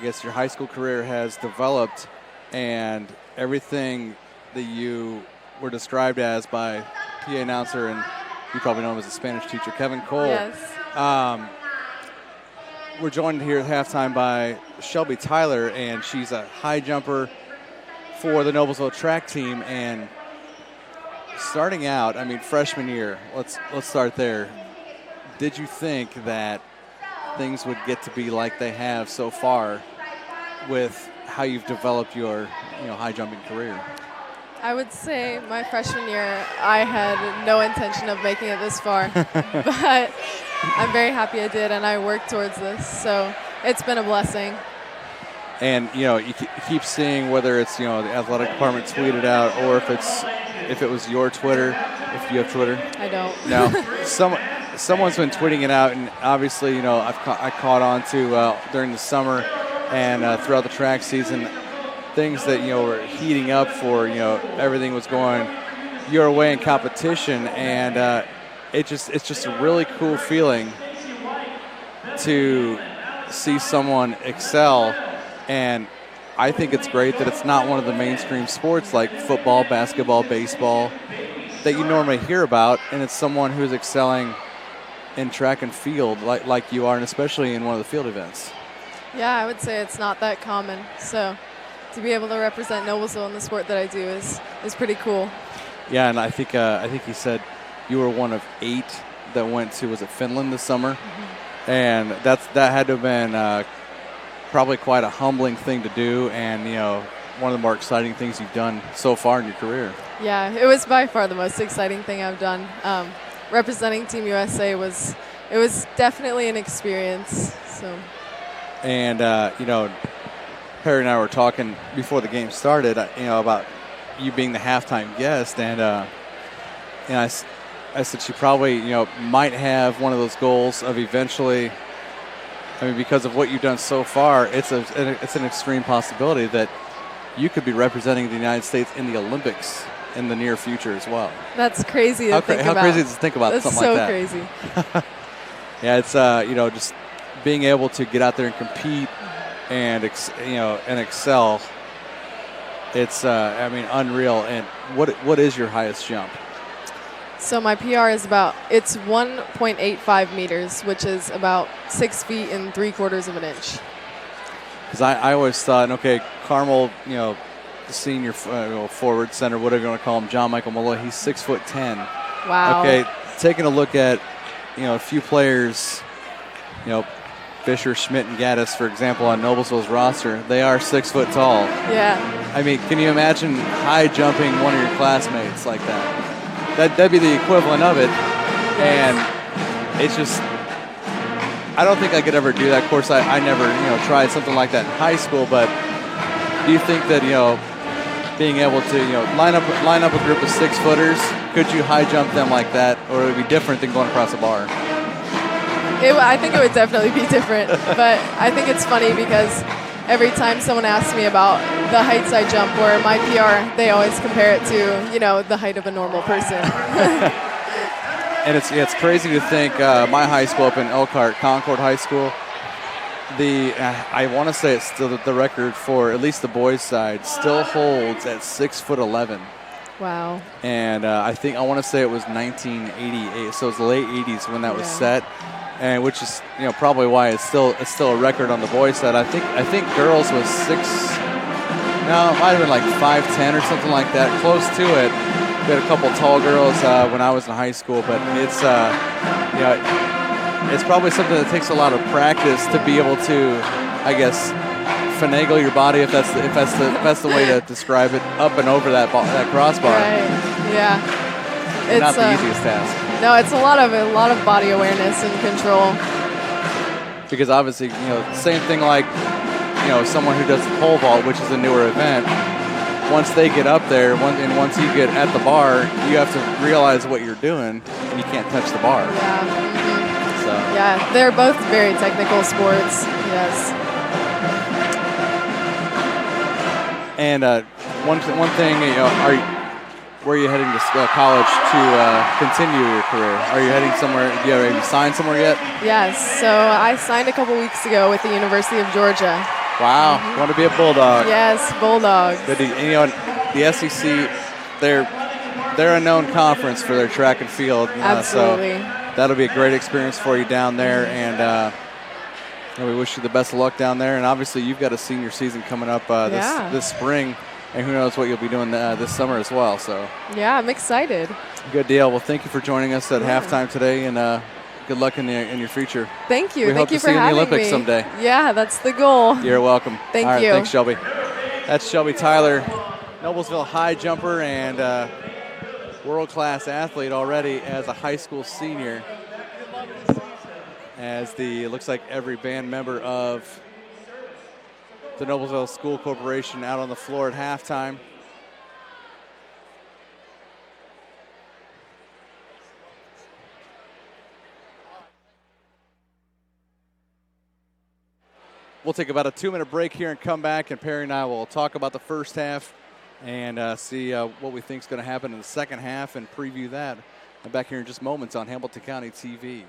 guess your high school career has developed, and everything that you were described as by PA announcer, and you probably know him as a Spanish teacher, Kevin Cole. Yes. We're joined here at halftime by Shelby Tyler, and she's a high jumper for the Noblesville track team. And starting out, I mean, freshman year, let's start there. Did you think that things would get to be like they have so far with how you've developed your high jumping career? I would say my freshman year, I had no intention of making it this far, but I'm very happy I did, and I worked towards this, so it's been a blessing. And you keep seeing whether it's the athletic department tweeted out, or if it was your Twitter, if you have Twitter. I don't. No, someone's been tweeting it out, and obviously I caught on to during the summer and throughout the track season. Things that were heating up for everything was going your way in competition, and it's just a really cool feeling to see someone excel. And I think it's great that it's not one of the mainstream sports like football, basketball, baseball that you normally hear about, and it's someone who's excelling in track and field like you are, and especially in one of the field events. Yeah, I would say it's not that common, so to be able to represent Noblesville in the sport that I do is pretty cool. Yeah, and I think he said you were one of 8 that went to, was it Finland this summer? Mm-hmm. And that had to have been probably quite a humbling thing to do, and one of the more exciting things you've done so far in your career. Yeah, it was by far the most exciting thing I've done. Representing Team USA was definitely an experience. So. And Perry and I were talking before the game started, about you being the halftime guest, and I said she probably, might have one of those goals of eventually. I mean, because of what you've done so far, it's an extreme possibility that you could be representing the United States in the Olympics in the near future as well. That's crazy to think about. How crazy is it to think about something like that? That's so crazy. Yeah, it's just being able to get out there and compete and excel. It's unreal. And what is your highest jump? So my PR is it's 1.85 meters, which is about 6 feet and 3/4 of an inch. Because I always thought, okay, Carmel, the senior forward center, whatever you want to call him, John Michael Malloy, he's 6'10". Wow. Okay, taking a look at a few players, Fisher, Schmidt, and Gaddis, for example, on Noblesville's roster, they are 6 foot tall. Yeah. I mean, can you imagine high jumping one of your classmates like that? That'd be the equivalent of it. And it's just, I don't think I could ever do that. Of course, I never, tried something like that in high school, but do you think that, being able to, line up a group of 6-footers, could you high jump them like that, or would it be different than going across a bar? I think it would definitely be different, but I think it's funny because every time someone asks me about the heights I jump, where my PR, they always compare it to, you know, the height of a normal person. And it's crazy to think my high school up in Elkhart, Concord High School, I want to say it's still the record for at least the boys' side still holds at 6'11". Wow. And I want to say it was 1988, so it was the late 80s when that was set, and which is probably why it's still a record on the boys' side. I think girls was it might have been like 5'10" or something like that, close to it. We had a couple tall girls when I was in high school, but it's it's probably something that takes a lot of practice to be able to, I guess, finagle your body, if that's the way to describe it, up and over that crossbar. Right. Yeah. It's not the easiest task. No, it's a lot of body awareness and control. Because obviously, same thing like, someone who does the pole vault, which is a newer event. Once they get up there, once you get at the bar, you have to realize what you're doing, and you can't touch the bar. Yeah. Mm-hmm. So. Yeah, they're both very technical sports. Yes. And one thing, where are you heading to college to continue your career? Are you heading somewhere? Have you signed somewhere yet? Yes. So I signed a couple weeks ago with the University of Georgia. Wow, you want to be a Bulldog? Yes, Bulldogs. The SEC, they're a known conference for their track and field. Absolutely. So that'll be a great experience for you down there, and we wish you the best of luck down there. And obviously, you've got a senior season coming up this spring, and who knows what you'll be doing this summer as well. So yeah, I'm excited. Good deal. Well, thank you for joining us at halftime today, and good luck in your future. Thank you. We hope you to for see you in having the Olympics me. someday. Yeah, that's the goal. You're welcome. Thank All right, you. Thanks, Shelby. That's Shelby Tyler, Noblesville high jumper and world-class athlete already as a high school senior. As it looks like every band member of the Noblesville School Corporation out on the floor at halftime. We'll take about a 2-minute break here and come back, and Perry and I will talk about the first half and see what we think is going to happen in the second half and preview that. I'm back here in just moments on Hamilton County TV.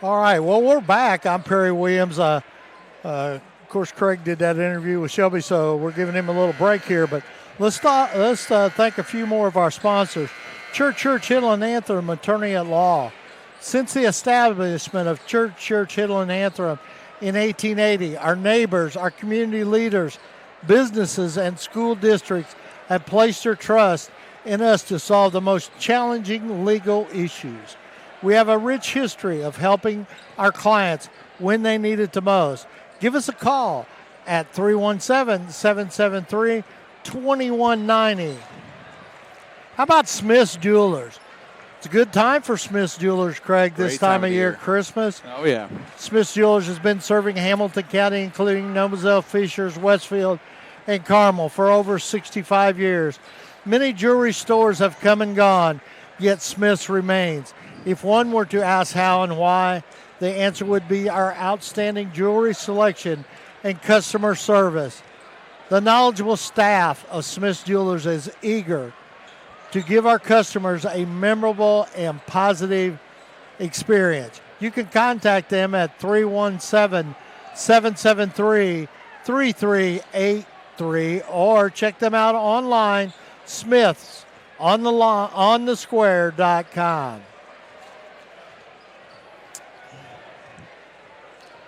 All right, well, we're back. I'm Perry Williams. Of course, Craig did that interview with Shelby, so we're giving him a little break here. But let's thank a few more of our sponsors. Church Hiddle and Anthem, Attorney at Law. Since the establishment of Church Hiddle and Anthem in 1880, our neighbors, our community leaders, businesses, and school districts have placed their trust in us to solve the most challenging legal issues. We have a rich history of helping our clients when they need it the most. Give us a call at 317-773-2190. How about Smith's Jewelers? It's a good time for Smith's Jewelers, Craig, this time of year, Christmas. Oh, yeah. Smith's Jewelers has been serving Hamilton County, including Noblesville, Fishers, Westfield, and Carmel for over 65 years. Many jewelry stores have come and gone, yet Smith's remains. If one were to ask how and why, the answer would be our outstanding jewelry selection and customer service. The knowledgeable staff of Smith's Jewelers is eager to give our customers a memorable and positive experience. You can contact them at 317-773-3383 or check them out online, smithsonthesquare.com.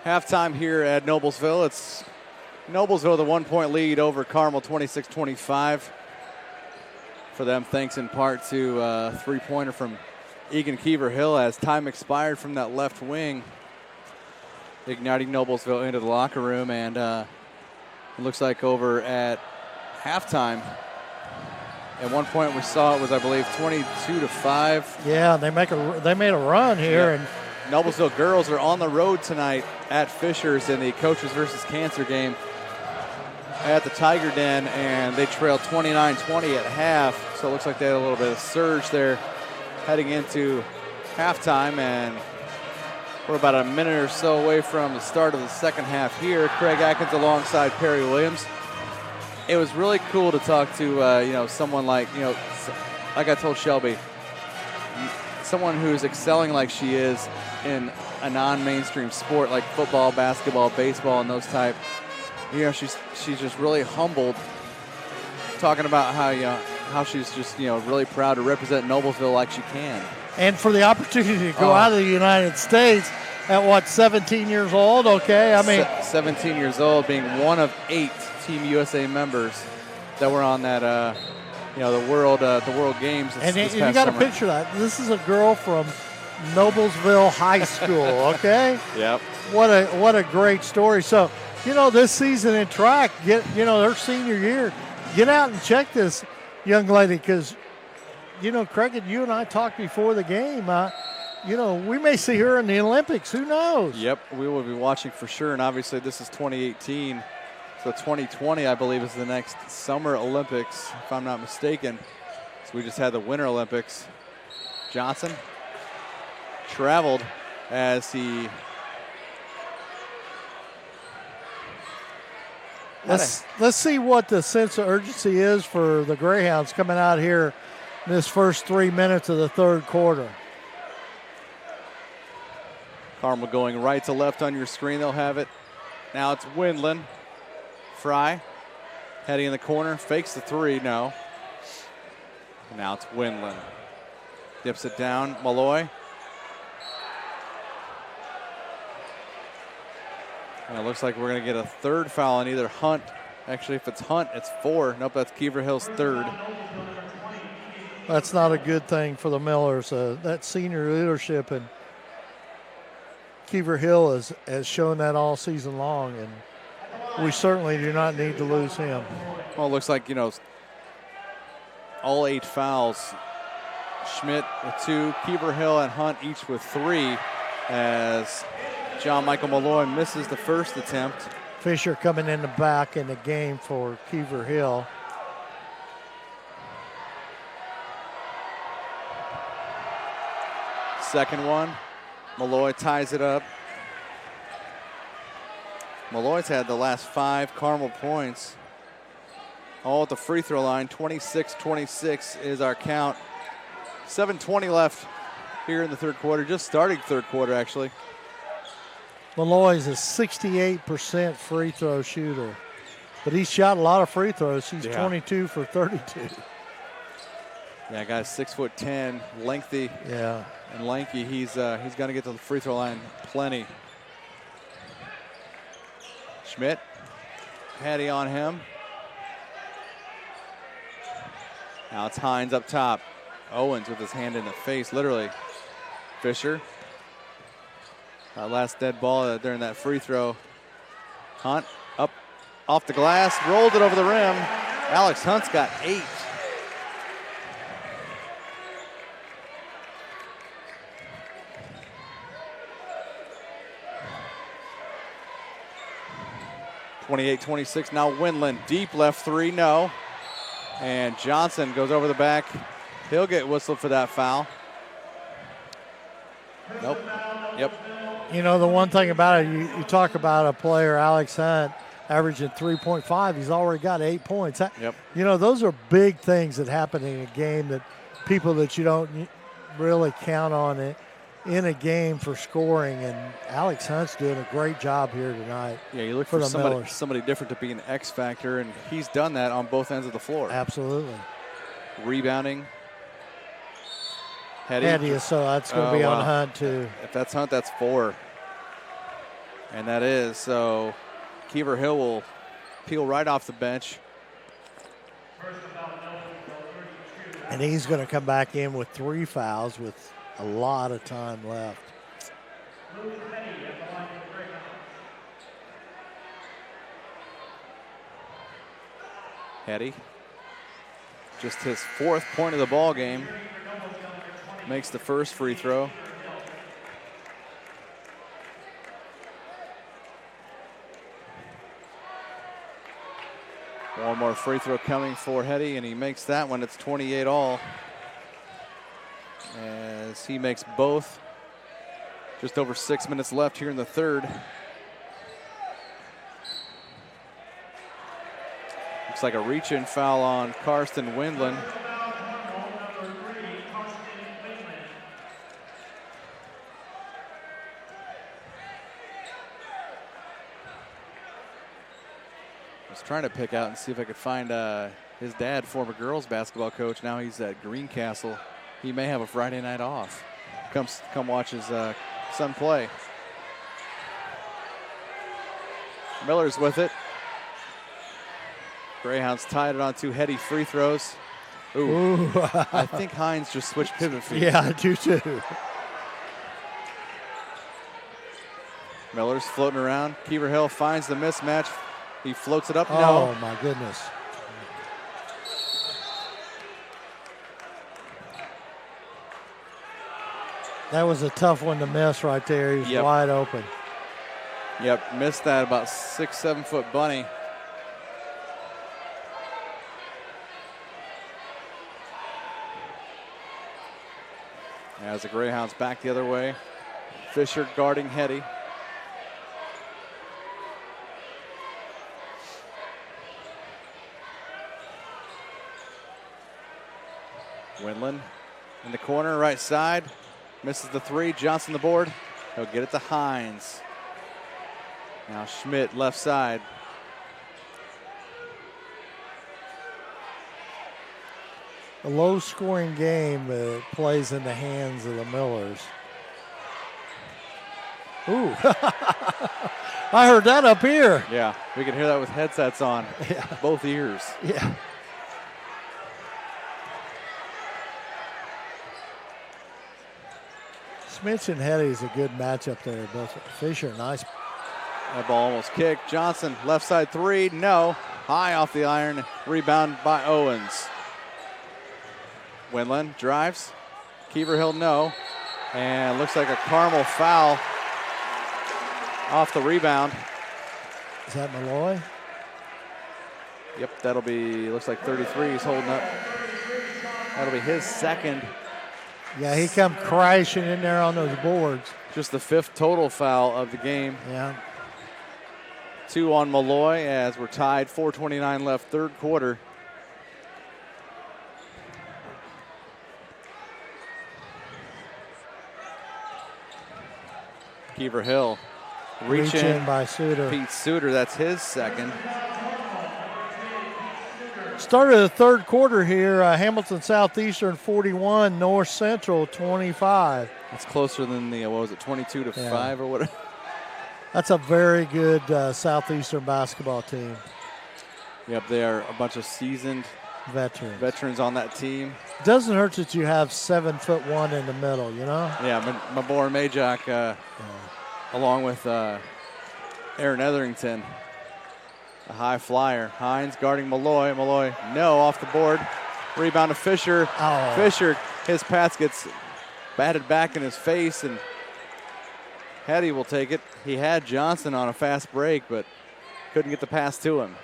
Halftime here at Noblesville. It's Noblesville with a 1-point lead over Carmel, 26-25. for them, thanks in part to a three-pointer from Egan Keever Hill as time expired from that left wing, igniting Noblesville into the locker room. And it looks like over at halftime, at one point we saw it was, I believe, 22-5. Yeah, they made a run here. Yeah. And Noblesville girls are on the road tonight at Fishers in the Coaches versus Cancer game at the Tiger Den, and they trailed 29-20 at half. So it looks like they had a little bit of surge there heading into halftime, and we're about a minute or so away from the start of the second half here. Craig Atkins alongside Perry Williams. It was really cool to talk to, someone like I told Shelby, someone who's excelling like she is in a non-mainstream sport like football, basketball, baseball, and those type. She's just really humbled, talking about how she's just really proud to represent Noblesville like she can. And for the opportunity to go out of the United States at 17 years old. Okay, I mean 17 years old, being one of 8 Team USA members that were on that the World Games. And you got to picture that. This is a girl from Noblesville High School. Okay. Yep. What a great story. So. This season in track, their senior year, get out and check this young lady because, Craig, you and I talked before the game. We may see her in the Olympics. Who knows? Yep, we will be watching for sure. And obviously this is 2018. So 2020, I believe, is the next Summer Olympics, if I'm not mistaken. So we just had the Winter Olympics. Johnson traveled as he... Let's see what the sense of urgency is for the Greyhounds coming out here in this first 3 minutes of the third quarter. Carmel going right to left on your screen. They'll have it. Now it's Windland. Fry heading in the corner. Fakes the three. No. Now it's Windland. Dips it down. Malloy. And it looks like we're going to get a third foul on either Hunt. Actually, if it's Hunt, it's 4. Nope, that's Keever Hill's third. That's not a good thing for the Millers. That senior leadership, and Keever Hill has shown that all season long, and we certainly do not need to lose him. Well, it looks like, all 8 fouls. Schmidt with 2, Keever Hill and Hunt each with 3, as John Michael Malloy misses the first attempt. Fisher coming in the back in the game for Keever Hill. Second one. Malloy ties it up. Malloy's had the last 5 Carmel points, all at the free throw line. 26-26 is our count. 7:20 left here in the third quarter. Just starting third quarter, actually. Malloy's a 68% free throw shooter, but he's shot a lot of free throws. He's 22 for 32. Yeah, guy's 6'10", lengthy. Yeah, and lanky. He's going to get to the free throw line plenty. Schmidt, Hattie on him. Now it's Hines up top. Owens with his hand in the face, literally. Fisher. Last dead ball during that free throw. Hunt up off the glass, rolled it over the rim. Alex Hunt's got 8. (28-26) now Windland, deep left 3, no. And Johnson goes over the back. He'll get whistled for that foul. Nope. Yep. The one thing about it, you talk about a player, Alex Hunt, averaging 3.5. He's already got 8 points. Yep. Those are big things that happen in a game, that people that you don't really count on it in a game for scoring. And Alex Hunt's doing a great job here tonight. Yeah, you look for somebody different to be an X factor, and he's done that on both ends of the floor. Absolutely. Rebounding. Hattie, so that's going to be on Hunt too. If that's Hunt, that's 4. And that is. So Keever Hill will peel right off the bench. And he's going to come back in with 3 fouls with a lot of time left. Hetty, just his 4th point of the ball game, makes the first free throw. One more free throw coming for Hetty, and he makes that one. It's 28 all. As he makes both. Just over 6 minutes left here in the third. Looks like a reach-in foul on Karsten Windland. I was trying to pick out and see if I could find his dad, former girls basketball coach. Now he's at Greencastle. He may have a Friday night off. Come watch his son play. Miller's with it. Greyhounds tied it on 2 Hetty free throws. Ooh. I think Hines just switched pivot feet. Yeah, I do too. Miller's floating around. Keever Hill finds the mismatch. He floats it up. Oh, No. my goodness. That was a tough one to miss right there. He was wide open. Yep, missed that about 6-7 foot bunny. As the Greyhounds back the other way. Fisher guarding Hetty. Windland in the corner, right side. Misses the 3. Johnson the board. He'll get it to Hines. Now Schmidt left side. A low-scoring game plays in the hands of the Millers. Ooh. I heard that up here. Yeah, we can hear that with headsets on. Yeah. Both ears. Yeah. Smith and Hetty's a good matchup there. Both Fisher, nice. That ball almost kicked. Johnson, left side 3, no. High off the iron, rebound by Owens. Windland drives. Keever Hill, no. And looks like a Carmel foul off the rebound. Is that Malloy? Yep, that'll be, looks like 33 he's holding up. That'll be his second. Yeah, he come crashing in there on those boards. Just the 5th total foul of the game. Yeah. 2 on Malloy as we're tied. 4:29 left, third quarter. Keever Hill. Reach in by Suter. Pete Suter, that's his second. Start of the third quarter here. Hamilton Southeastern 41, North Central 25. It's closer than the, what was it, 22 to 5 or whatever? That's a very good Southeastern basketball team. Yep, they are a bunch of seasoned veterans on that team. Doesn't hurt that you have 7'1" in the middle, you know? Yeah, Mabor Majak, along with Aaron Etherington, a high flyer. Hines guarding Malloy. Malloy, no, off the board. Rebound to Fisher. Oh. Fisher, his pass gets batted back in his face, and Hetty will take it. He had Johnson on a fast break, but couldn't get the pass to him.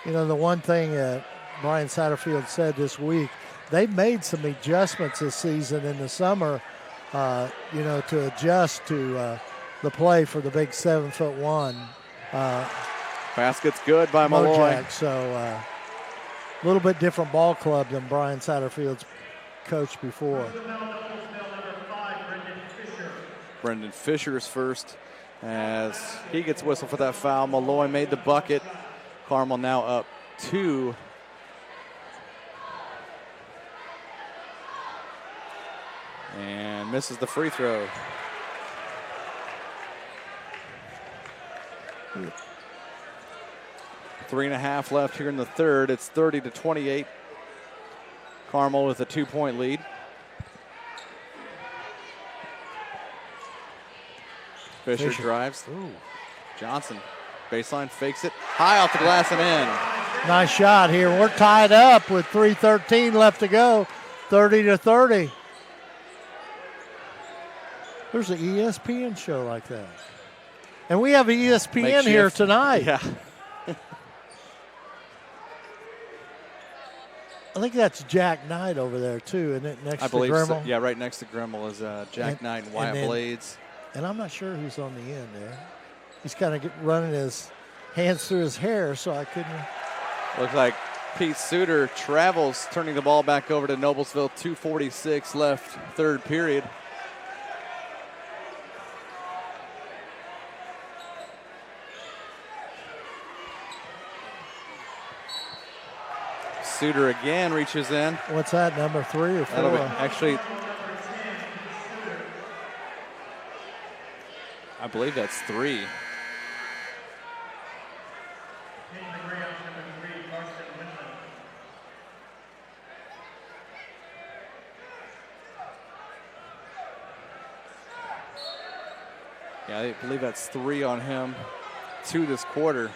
You know, the one thing Brian Satterfield said this week, they've made some adjustments this season in the summer, to adjust to the play for the big 7'1". Basket's good by Malloy. Mojack, so a little bit different ball club than Brian Satterfield's coached before. Brendan Fisher's first as he gets whistled for that foul. Malloy made the bucket. Carmel now up 2. And misses the free throw. Hmm. 3.5 left here in the third. It's 30-28. Carmel with a 2-point lead. Fisher drives. Ooh. Johnson, baseline, fakes it. High off the glass and in. Nice shot here. We're tied up with 3:13 left to go, 30-30. There's an ESPN show like that. And we have ESPN here tonight. Yeah. I think that's Jack Knight over there, too, isn't it, next I to believe Grimmel? so. Yeah, right next to Grimmel is Jack Knight and Wyatt Blades. And I'm not sure who's on the end there. He's kind of running his hands through his hair, so I couldn't. Looks like Pete Suter travels, turning the ball back over to Noblesville. 2:46 left, third period. Suter again reaches in. What's that, number 3 or 4? Actually, I believe that's 3. Yeah, I believe that's 3 on him, 2 this quarter.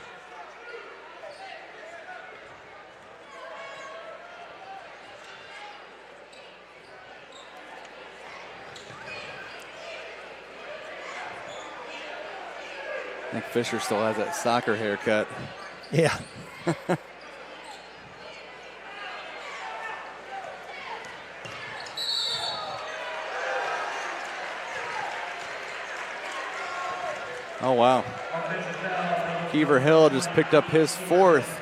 I think Fisher still has that soccer haircut. Yeah. Oh, wow. Keever Hill just picked up his 4th.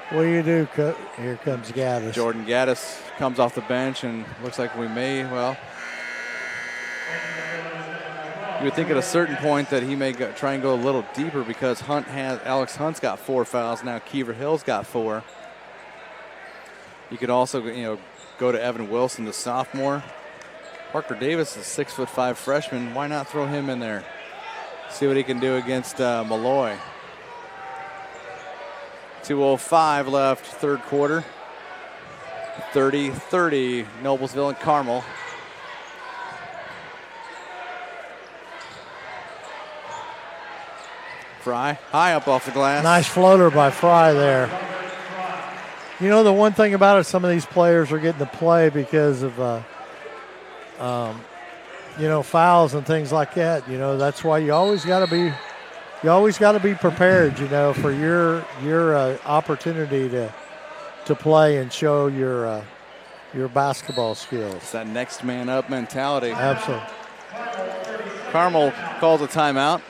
What do you do? Here comes Gaddis. Jordan Gaddis comes off the bench and looks like we may, well, you would think at a certain point that he may try and go a little deeper because Alex Hunt's got 4 fouls. Now Keever Hill's got 4. You could also, go to Evan Wilson, the sophomore. Parker Davis is a 6'5" freshman. Why not throw him in there? See what he can do against Malloy. 2:05 left, third quarter. 30-30, Noblesville and Carmel. Fry, high up off the glass. Nice floater by Fry there. You know, the one thing about it, some of these players are getting to play because of, fouls and things like that. That's why you always got to be prepared, for your opportunity to play and show your basketball skills. It's that next man up mentality. Absolutely. Carmel calls a timeout.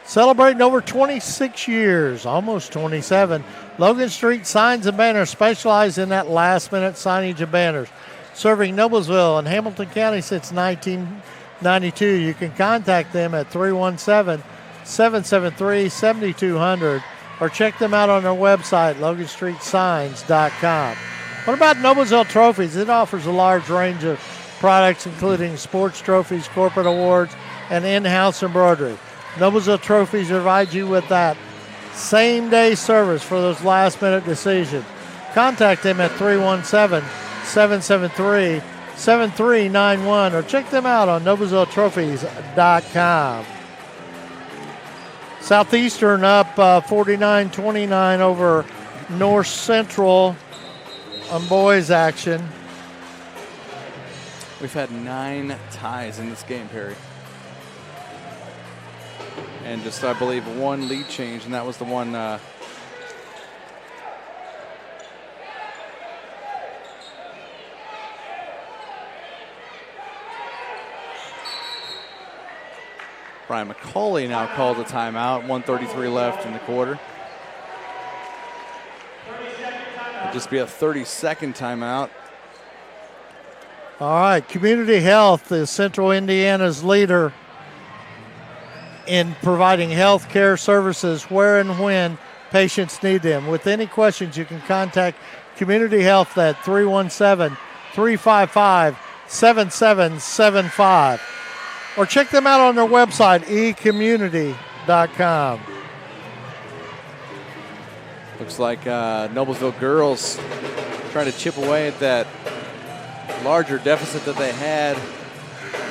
Celebrating over 26 years, almost 27. Logan Street Signs and Banners specialize in that last-minute signage of banners. Serving Noblesville and Hamilton County since 1992. You can contact them at 317-773-7200 or check them out on their website, loganstreetsigns.com. What about Noblesville Trophies? It offers a large range of products, including sports trophies, corporate awards, and in-house embroidery. Noblesville Trophies provide you with that same-day service for those last-minute decisions. Contact them at 317-773-7391 or check them out on noblesvilletrophies.com. Southeastern up 49-29 over North Central on boys action. We've had 9 ties in this game, Perry. And just, I believe, 1 lead change, and that was the one. Brian McCauley now calls a timeout. 1:33 left in the quarter. It'll just be a 30-second timeout. All right, Community Health is Central Indiana's leader in providing health care services where and when patients need them. With any questions, you can contact Community Health at 317-355-7775 or check them out on their website, ecommunity.com. Looks like Noblesville girls trying to chip away at that larger deficit that they had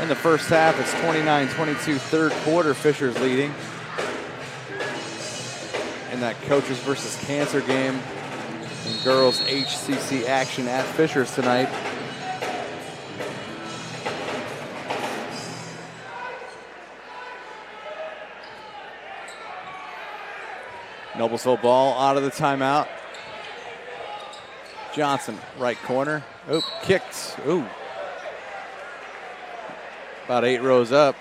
in the first half. It's 29-22, third quarter. Fisher's leading in that coaches versus cancer game in girls HCC action at Fisher's tonight. Noblesville ball out of the timeout. Johnson, right corner. Oh, kicked. Ooh. About 8 rows up.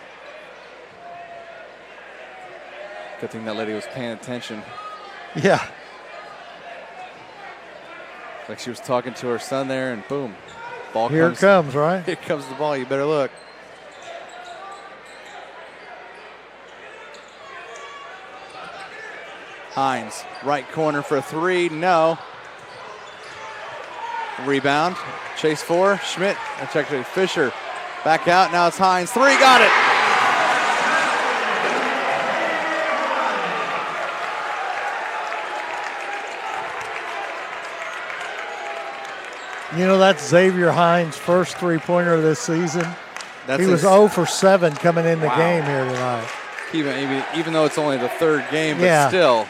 Good thing that lady was paying attention. Yeah. Like she was talking to her son there, and boom. Ball Here it comes, right? Here comes the ball. You better look. Hines, right corner for 3. No. Rebound. Chase 4. Schmidt. That's actually Fisher. Back out. Now it's Hines. 3. Got it. You know, that's Xavier Hines' first three-pointer this season. That's he was 0 for 7 coming in the game here tonight. Even though it's only the third game, but still,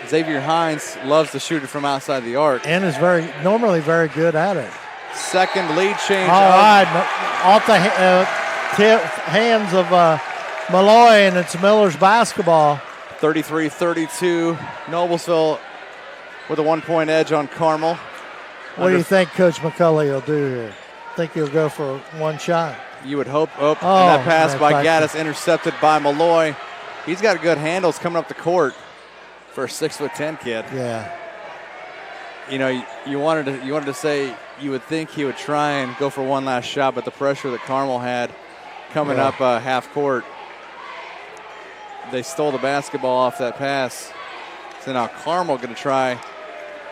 Xavier Hines loves to shoot it from outside the arc. And is normally very good at it. Second lead change. All right, off the hands of Malloy, and it's Miller's basketball. 33-32, Noblesville with a 1-point edge on Carmel. What do you think Coach McCulley will do here? Think he'll go for one shot? You would hope. And that pass by Gaddis intercepted by Malloy. He's got good handles coming up the court for a 6'10" kid. Yeah. You know, you wanted to say you would think he would try and go for one last shot, but the pressure that Carmel had coming up half court, they stole the basketball off that pass. So now Carmel going to try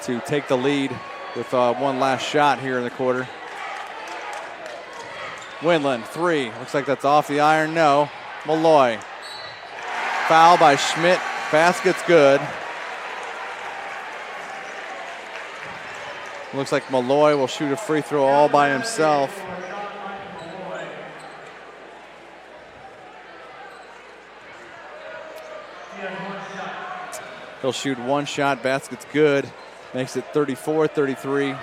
to take the lead with one last shot here in the quarter. Windland, 3. Looks like that's off the iron. No. Malloy. Foul by Schmidt. Basket's good. Looks like Malloy will shoot a free throw all by himself. He'll shoot one shot. Basket's good. Makes it 34, 33,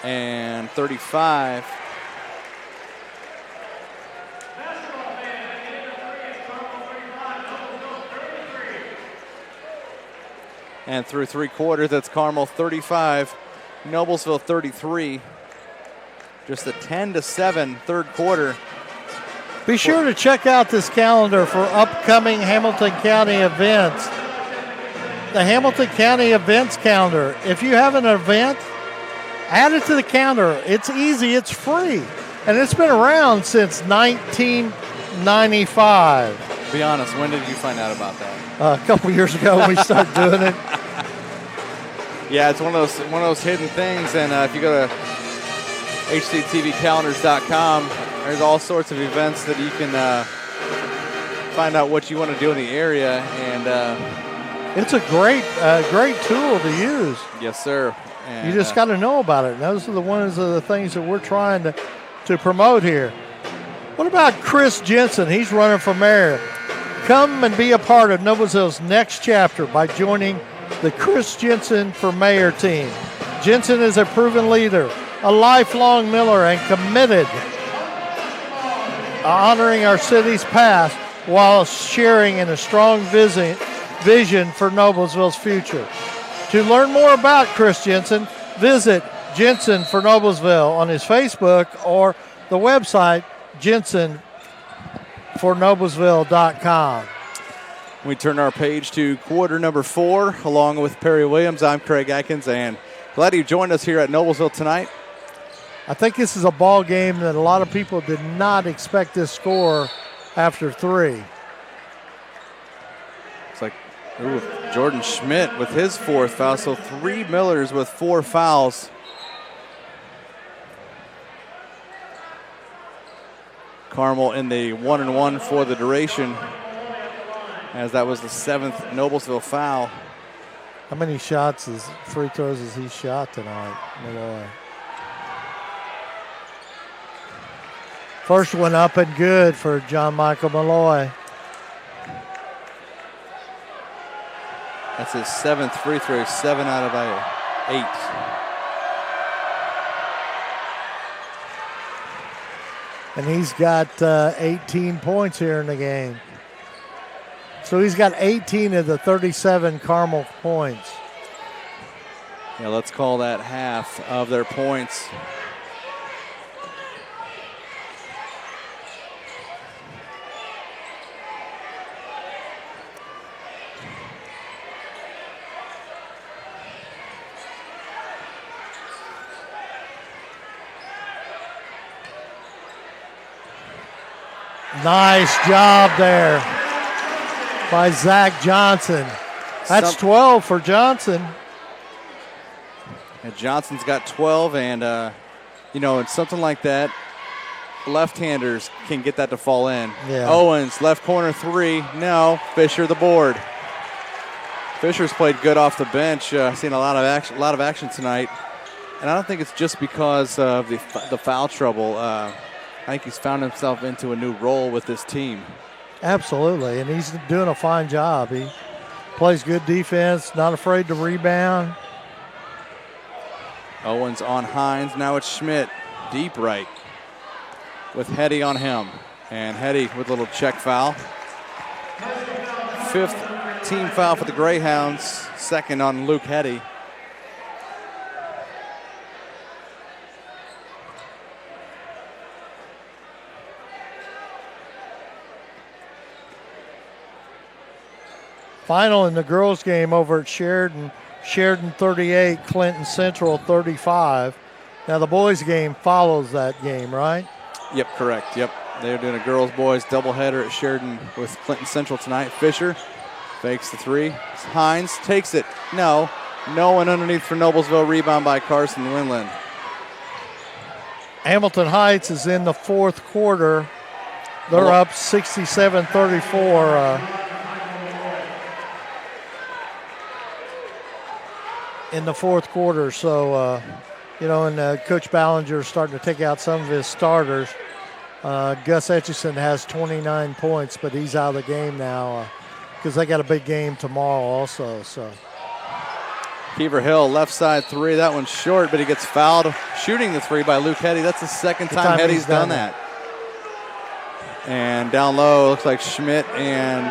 and 35. And through 3 quarters, that's Carmel 35, Noblesville 33. Just a 10-7 third quarter. Be sure to check out this calendar for upcoming Hamilton County events. The Hamilton County events calendar. If you have an event, add it to the calendar. It's easy, it's free. And it's been around since 1995. Be honest, when did you find out about that? A couple years ago when we started doing it. Yeah, it's one of those hidden things. And if you go to HCTVcalendars.com, there's all sorts of events that you can find out what you want to do in the area. And it's a great tool to use. Yes, sir. And you just got to know about it. And those are one of the things that we're trying to promote here. What about Chris Jensen? He's running for mayor. Come and be a part of Noblesville's next chapter by joining the Chris Jensen for Mayor team. Jensen is a proven leader, a lifelong Miller, and committed honoring our city's past while sharing in a strong vision for Noblesville's future. To learn more about Chris Jensen, visit Jensen for Noblesville on his Facebook or the website jensenfornoblesville.com. We turn our page to quarter number 4, along with Perry Williams. I'm Craig Atkins, and glad you joined us here at Noblesville tonight. I think this is a ball game that a lot of people did not expect this score after 3. It's like Jordan Schmidt with his 4th foul, so 3 Millers with 4 fouls. Carmel in the 1-and-1 for the duration, as that was the 7th Noblesville foul How many free throws has he shot tonight, Malloy? First one up and good for John Michael Malloy. That's his 7th free throw, 7 out of 8. And he's got 18 points here in the game. So he's got 18 of the 37 Carmel points. Yeah, let's call that half of their points. Nice job there by Zach Johnson. That's 12 for Johnson. And Johnson's got 12, and, in something like that, left-handers can get that to fall in. Yeah. Owens, left corner 3. No. Fisher, the board. Fisher's played good off the bench. Seen a lot of action tonight. And I don't think it's just because of the foul trouble. I think he's found himself into a new role with this team. Absolutely, and he's doing a fine job. He plays good defense, not afraid to rebound. Owens on Hines. Now it's Schmidt, deep right, with Hetty on him. And Hetty with a little check foul. 5th team foul for the Greyhounds, 2nd on Luke Hetty. Final in the girls' game over at Sheridan. Sheridan 38, Clinton Central 35. Now the boys' game follows that game, right? Yep, correct. Yep. They're doing a girls-boys doubleheader at Sheridan with Clinton Central tonight. Fisher fakes the 3. Hines takes it. No. No one underneath for Noblesville. Rebound by Carson Winland. Hamilton Heights is in the 4th quarter. They're up 67-34. In the 4th quarter, so and Coach Ballinger starting to take out some of his starters. Gus Etchison has 29 points, but he's out of the game now because they got a big game tomorrow also. So Keever Hill, left side 3. That one's short, but he gets fouled shooting the 3 by Luke Hetty. That's the second time Hetty's done that. And down low, looks like Schmidt and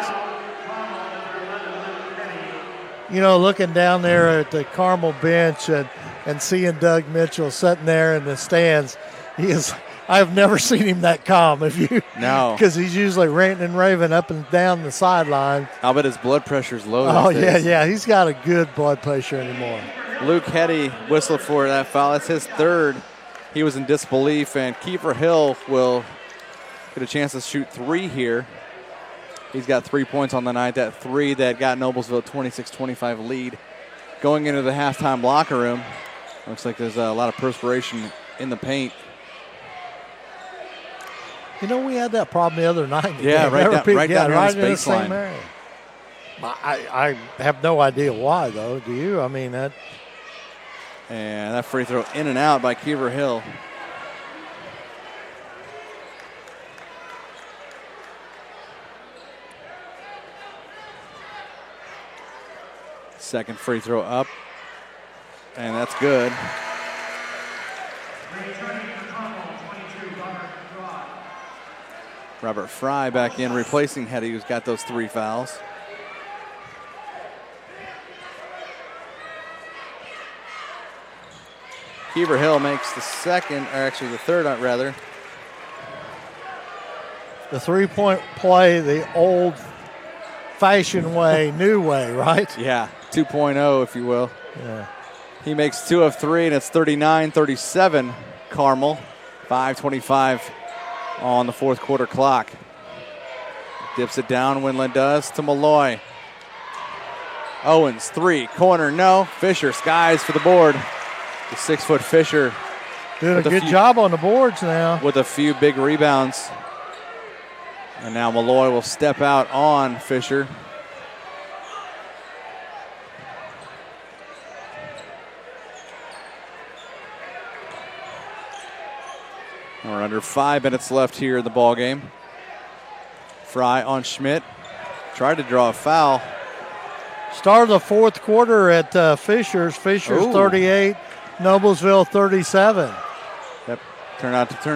looking down there at the Carmel bench and seeing Doug Mitchell sitting there in the stands, I've never seen him that calm. No. Because he's usually ranting and raving up and down the sideline. I'll bet his blood pressure's low. Oh, yeah. He's got a good blood pressure anymore. Luke Hetty whistled for that foul. That's his 3rd. He was in disbelief, and Keefer Hill will get a chance to shoot 3 here. He's got 3 points on the night. That 3 that got Noblesville 26-25 lead. Going into the halftime locker room, looks like there's a lot of perspiration in the paint. We had that problem the other night. Yeah, right down right in this baseline. Area. I have no idea why, though. Do you? And that free throw in and out by Keever Hill. Second free throw up, and that's good. Robert Fry back in, replacing Hetty, who's got those 3 fouls. Keever Hill makes the 3rd, rather. The 3-point play, the old-fashioned way, new way, right? Yeah, 2.0, if you will. Yeah. He makes 2 of 3, and it's 39-37 Carmel. 5:25 on the 4th quarter clock. Dips it down, Winland does, to Malloy. Owens, 3, corner, no. Fisher skies for the board. The 6-foot Fisher. Doing a good job on the boards now. With a few big rebounds. And now Malloy will step out on Fisher. We're under 5 minutes left here in the ball game. Fry on Schmidt. Tried to draw a foul. Start of the fourth quarter at Fisher's. Fisher's 38, Noblesville 37. That turned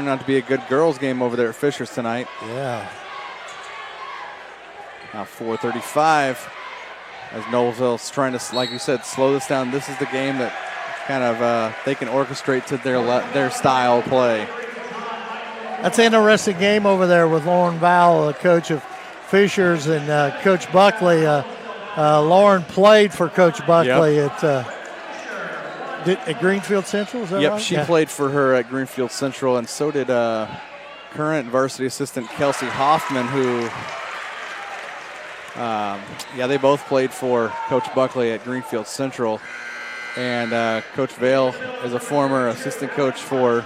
out to be a good girls game over there at Fisher's tonight. Yeah. Now 4:35 as Noblesville's trying to, like you said, slow this down. This is the game that kind of they can orchestrate to their style of play. That's an interesting game over there with Lauren Val, the coach of Fisher's, and Coach Buckley. Lauren played for Coach Buckley at Greenfield Central, is that right? Yep, she played for her at Greenfield Central, and so did current varsity assistant Kelsey Hoffman, who, they both played for Coach Buckley at Greenfield Central. And Coach Vale is a former assistant coach for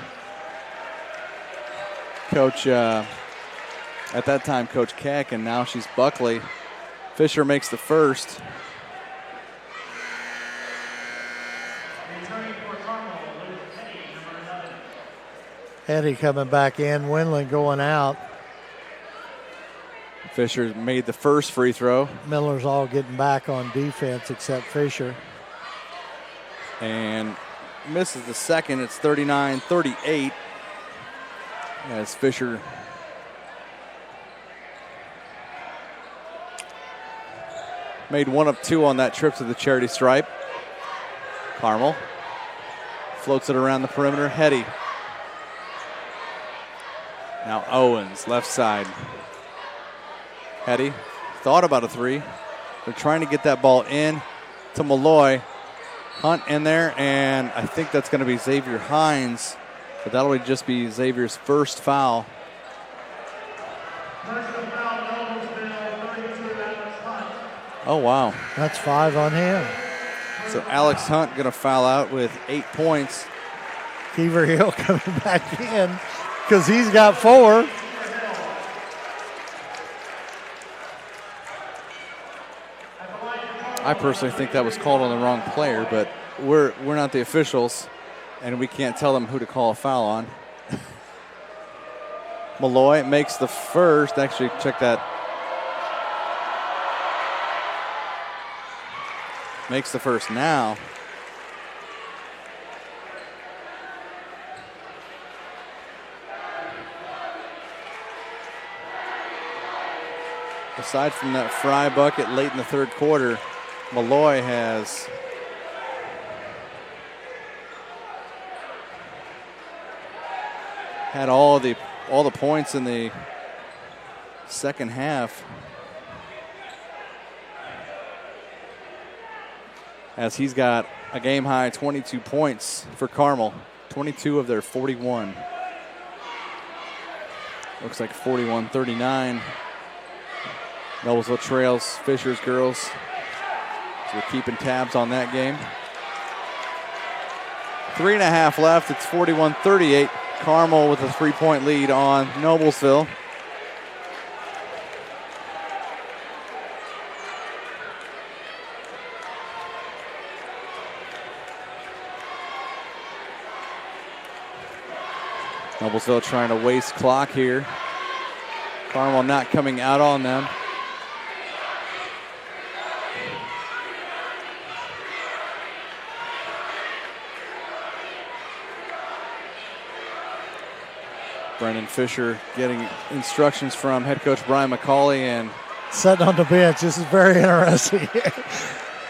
Coach, at that time, Coach Keck, and now she's Buckley. Fisher makes the first. Eddie coming back in, Winland going out. Fisher made the first free throw. Miller's all getting back on defense except Fisher. And misses the second. It's 39-38 as Fisher made 1 of 2 on that trip to the charity stripe. Carmel floats it around the perimeter. Hetty. Now Owens, left side. Hetty thought about a 3. They're trying to get that ball in to Malloy. Hunt in there, and I think that's going to be Xavier Hines, but that'll just be Xavier's first foul. Oh, wow. That's 5 on him. So Alex Hunt going to foul out with 8 points. Keever Hill coming back in because he's got 4. I personally think that was called on the wrong player, but we're not the officials, and we can't tell them who to call a foul on. Malloy makes the first. Actually, check that. Makes the first now. Aside from that Fry bucket late in the third quarter, Malloy has had all the points in the second half, as he's got a game high 22 points for Carmel, 22 of their 41. Looks like 41-39. Noblesville trails Fisher's girls. So we're keeping tabs on that game. 3.5 left. It's 41-38. Carmel with a 3-point lead on Noblesville. Noblesville trying to waste clock here. Carmel not coming out on them. Brendan Fisher getting instructions from head coach Brian McCauley and sitting on the bench. This is very interesting.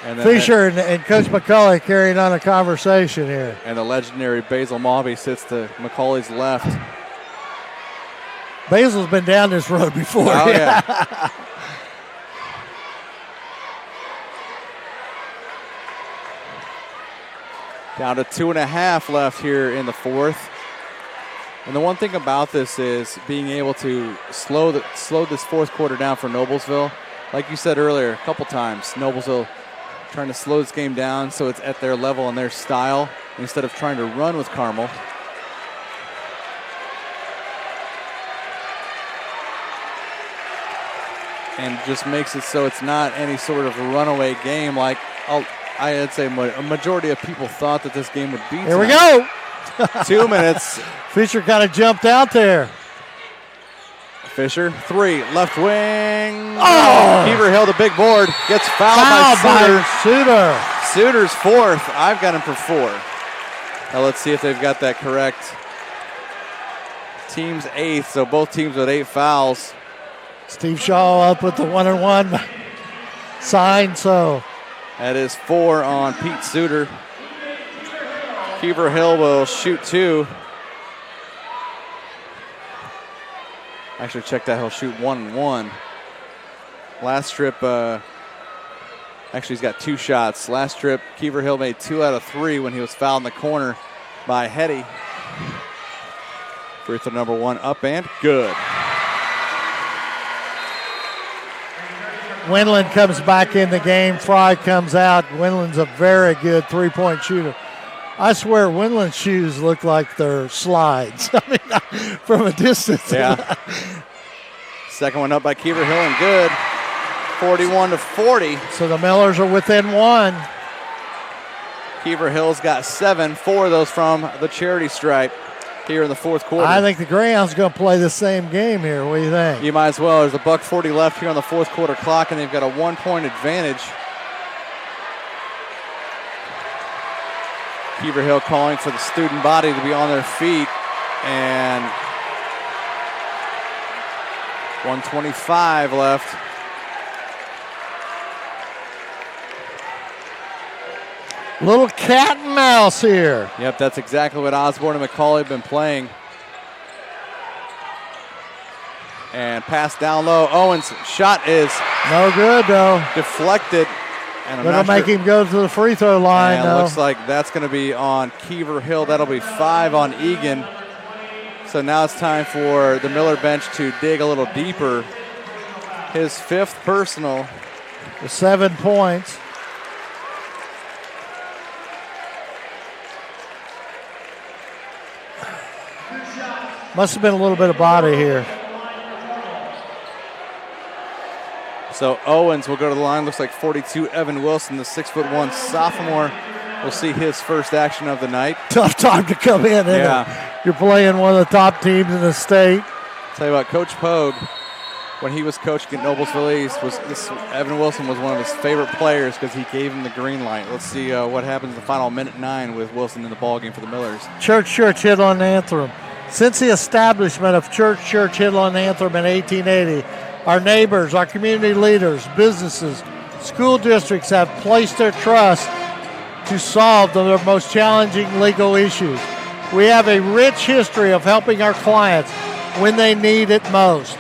And Fisher and Coach McCauley carrying on a conversation here. And the legendary Basil Mawby sits to McCauley's left. Basil's been down this road before. Oh, yeah. Down to 2.5 left here in the fourth. And the one thing about this is being able to slow this fourth quarter down for Noblesville. Like you said earlier, a couple times, Noblesville trying to slow this game down so it's at their level and their style instead of trying to run with Carmel. And just makes it so it's not any sort of a runaway game like I'd say a majority of people thought that this game would be. Here we go. 2 minutes. Fisher kind of jumped out there. Fisher, 3, left wing. Oh! Keever Hill, the big board, gets fouled by Suter. Suter's 4th. I've got him for 4. Now let's see if they've got that correct. Team's 8th, so both teams with 8 fouls. Steve Shaw up with the 1-and-1 sign, so. That is 4 on Pete Suter. Keever Hill will shoot 2. Actually, check that. He'll shoot 1-and-1. Last trip, actually, he's got 2 shots. Last trip, Keever Hill made 2 out of 3 when he was fouled in the corner by Hetty. Free throw number 1 up and good. Wendland comes back in the game. Fry comes out. Wendland's a very good three-point shooter. I swear Wendland's shoes look like they're slides. I mean, from a distance. Yeah. Second one up by Keever Hill and good. 41-40. So the Millers are within 1. Keever Hill's got 7, 4 of those from the charity stripe here in the 4th quarter. I think the Greyhounds going to play the same game here. What do you think? You might as well. There's a $1:40 left here on the 4th quarter clock, and they've got a 1-point advantage. Keever Hill calling for the student body to be on their feet, and 1:25 left. Little cat and mouse here. Yep, that's exactly what Osborne and McCauley have been playing. And pass down low. Owens' shot is no good, though. Deflected. And That'll make him go to the free throw line, and though. looks like that's going to be on Keever Hill. That'll be 5 on Egan. So now it's time for the Miller bench to dig a little deeper. His 5th personal. With 7 points. Must have been a little bit of body here. So Owens will go to the line. Looks like 42. Evan Wilson, the 6'1" sophomore, will see his first action of the night. Tough time to come in, isn't it? You're playing one of the top teams in the state. Tell you what, Coach Pogue, when he was coaching at Noblesville East, Evan Wilson was one of his favorite players because he gave him the green light. Let's see what happens in the final minute 9 with Wilson in the ballgame for the Millers. Church Hidlon Anthem. Since the establishment of Church Hidlon Anthem in 1880, our neighbors, our community leaders, businesses, school districts have placed their trust to solve their most challenging legal issues. We have a rich history of helping our clients when they need it most.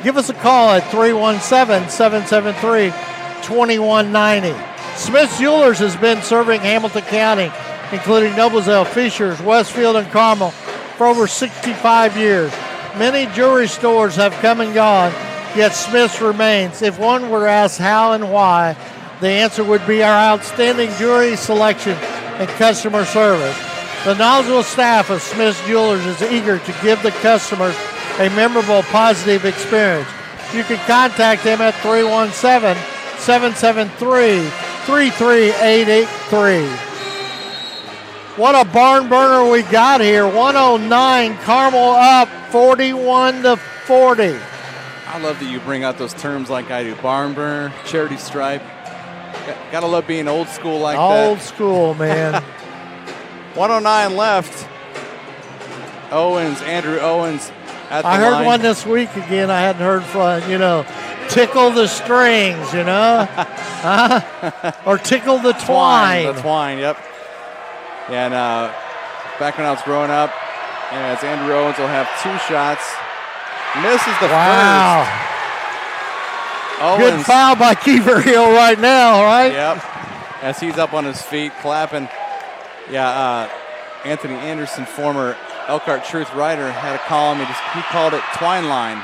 Give us a call at 317-773-2190. Smith's Jewelers has been serving Hamilton County, including Noblesville, Fishers, Westfield, and Carmel, for over 65 years. Many jewelry stores have come and gone, yet Smith's remains. If one were asked how and why, the answer would be our outstanding jewelry selection and customer service. The knowledgeable staff of Smith's Jewelers is eager to give the customers a memorable, positive experience. You can contact them at 317-773-33883. What a barn burner we got here. 109, Carmel up 41-40. I love that you bring out those terms like I do. Barn burner, charity stripe. Gotta love being old school like that. Old school, man. 109 left. Andrew Owens at the line. I heard one this week again. I hadn't heard from, tickle the strings, or tickle the twine. The twine, yep. And back when I was growing up, as Andrew Owens will have 2 shots. Misses the first. Owens, good foul by Keever Hill right now, right? Yep. As he's up on his feet, clapping. Yeah, Anthony Anderson, former Elkhart Truth writer, had a column. He called it twine line.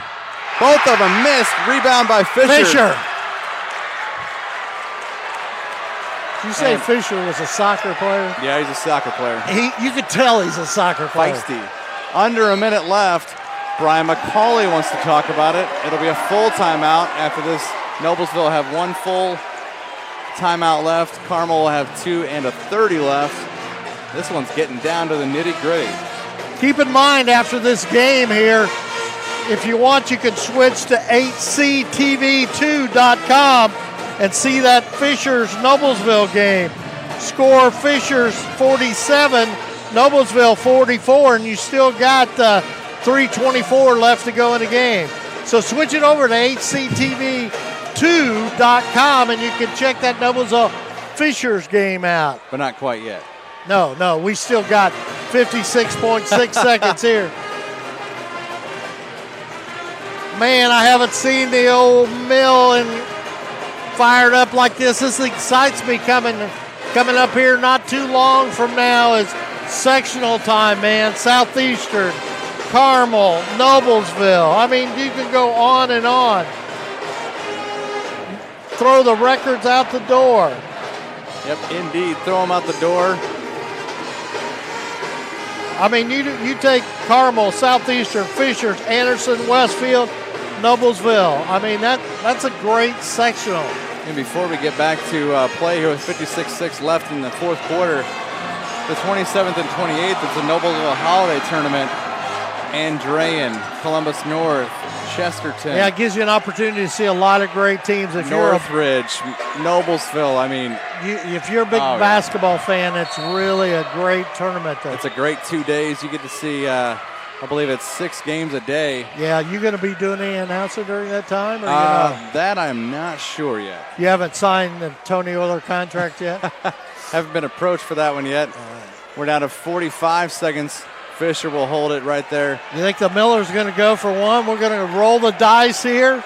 Both of them missed. Rebound by Fisher. Did you say Fisher was a soccer player? Yeah, he's a soccer player. You could tell he's a soccer player. Feisty. Under a minute left. Brian McCauley wants to talk about it. It'll be a full timeout after this. Noblesville will have 1 full timeout left. Carmel will have 2 and a 30 left. This one's getting down to the nitty-gritty. Keep in mind, after this game here, if you want, you can switch to HCTV2.com and see that Fishers-Noblesville game. Score Fishers 47, Noblesville 44, and you still got 3:24 left to go in the game. So switch it over to HCTV2.com and you can check that Noblesville Fishers game out. But not quite yet. No, we still got 56.6 seconds here. Man, I haven't seen the old mill and fired up like this. This excites me coming up here not too long from now is sectional time, man. Southeastern, Carmel, Noblesville. I mean, you can go on and on. Throw the records out the door. Yep, indeed. Throw them out the door. I mean, you take Carmel, Southeastern, Fishers, Anderson, Westfield, Noblesville. I mean, that's a great sectional. And before we get back to play here with 56-6 left in the fourth quarter, the 27th and 28th, it's a Noblesville Holiday Tournament. Andrean, Columbus North, Chesterton. Yeah, it gives you an opportunity to see a lot of great teams. If Northridge, Noblesville. I mean, if you're a big basketball fan, it's really a great tournament. It's a great 2 days. You get to see, I believe it's 6 games a day. Yeah, you going to be doing any announcing during that time? Or that I'm not sure yet. You haven't signed the Tony Euler contract yet? Haven't been approached for that one yet. We're down to 45 seconds. Fisher will hold it right there. You think the Miller's going to go for one? We're going to roll the dice here.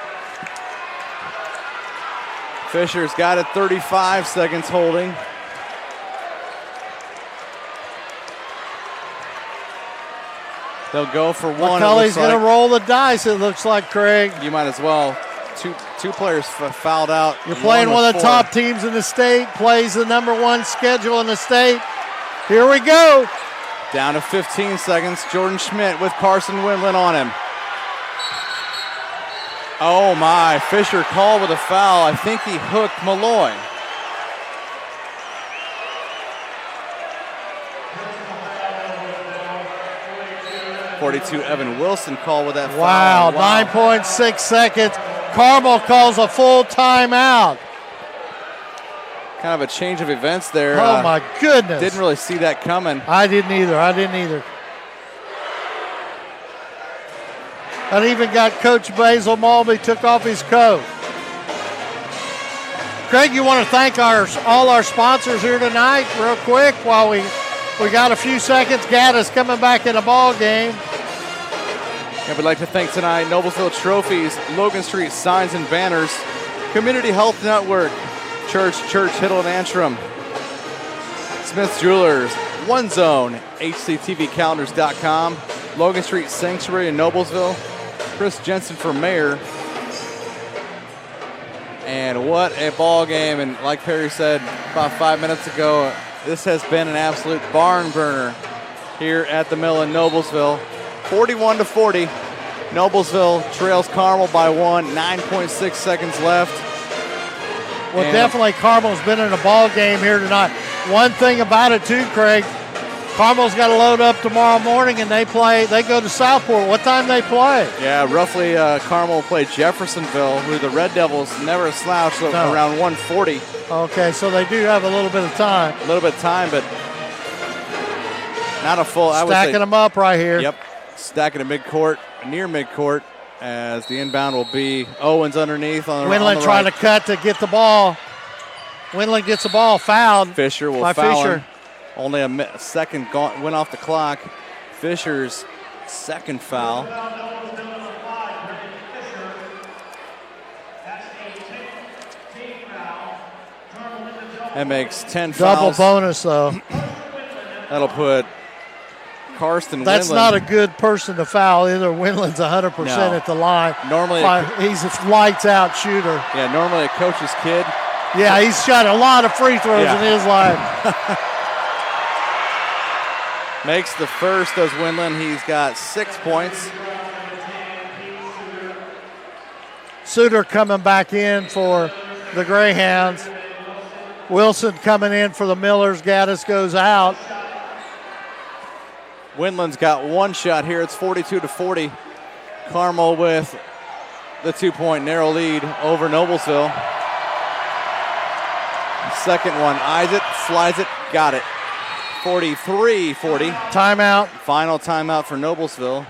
Fisher's got it, 35 seconds holding. They'll go for one. McCulley's going to roll the dice, it looks like, Craig. You might as well. Two players fouled out. You're playing one of the top teams in the state, plays the number one schedule in the state. Here we go. Down to 15 seconds. Jordan Schmidt with Carson Windland on him. Oh my, Fisher called with a foul. I think he hooked Malloy. .42 Evan Wilson called with that foul. Wow, 9.6 seconds. Carmel calls a full timeout. Kind of a change of events there. Oh my goodness. Didn't really see that coming. I didn't either. And even got Coach Basil Mulvey took off his coat. Craig, you want to thank all our sponsors here tonight real quick while we got a few seconds. Gaddis coming back in a ball game. And we'd like to thank tonight Noblesville Trophies, Logan Street Signs and Banners, Community Health Network, Church, Hiddle and Antrim, Smith's Jewelers, One Zone, HCTVcalendars.com, Logan Street Sanctuary in Noblesville, Chris Jensen for mayor. And what a ball game. And like Perry said about 5 minutes ago, this has been an absolute barn burner here at the mill in Noblesville. 41-40. Noblesville trails Carmel by 1, 9.6 seconds left. Well, definitely Carmel's been in a ball game here tonight. One thing about it too, Craig, Carmel's got to load up tomorrow morning and they go to Southport. What time they play? Yeah, roughly Carmel will play Jeffersonville, who the Red Devils never slouch, so around 1:40. Okay, so they do have a little bit of time. A little bit of time, but not a full. Stacking them up right here. Yep, stacking a midcourt, near midcourt, as the inbound will be Owens underneath on the Windland trying to cut to get the ball. Windland gets the ball fouled. Fisher will foul him. Only a second went off the clock. Fisher's second foul. That makes 10 fouls. Double bonus, though. That'll put Karsten That's Windland. not a good person to foul either. Windland's 100% at the line. Normally, he's a lights-out shooter. Yeah, normally a coach's kid. Yeah, he's shot a lot of free throws in his life. Makes the first as Windland. He's got 6 points. Suter coming back in for the Greyhounds. Wilson coming in for the Millers. Gaddis goes out. Windland's got one shot here. It's 42-40. Carmel with the 2-point narrow lead over Noblesville. Second one, eyes it, slides it, got it. 43-40. Timeout. Final timeout for Noblesville.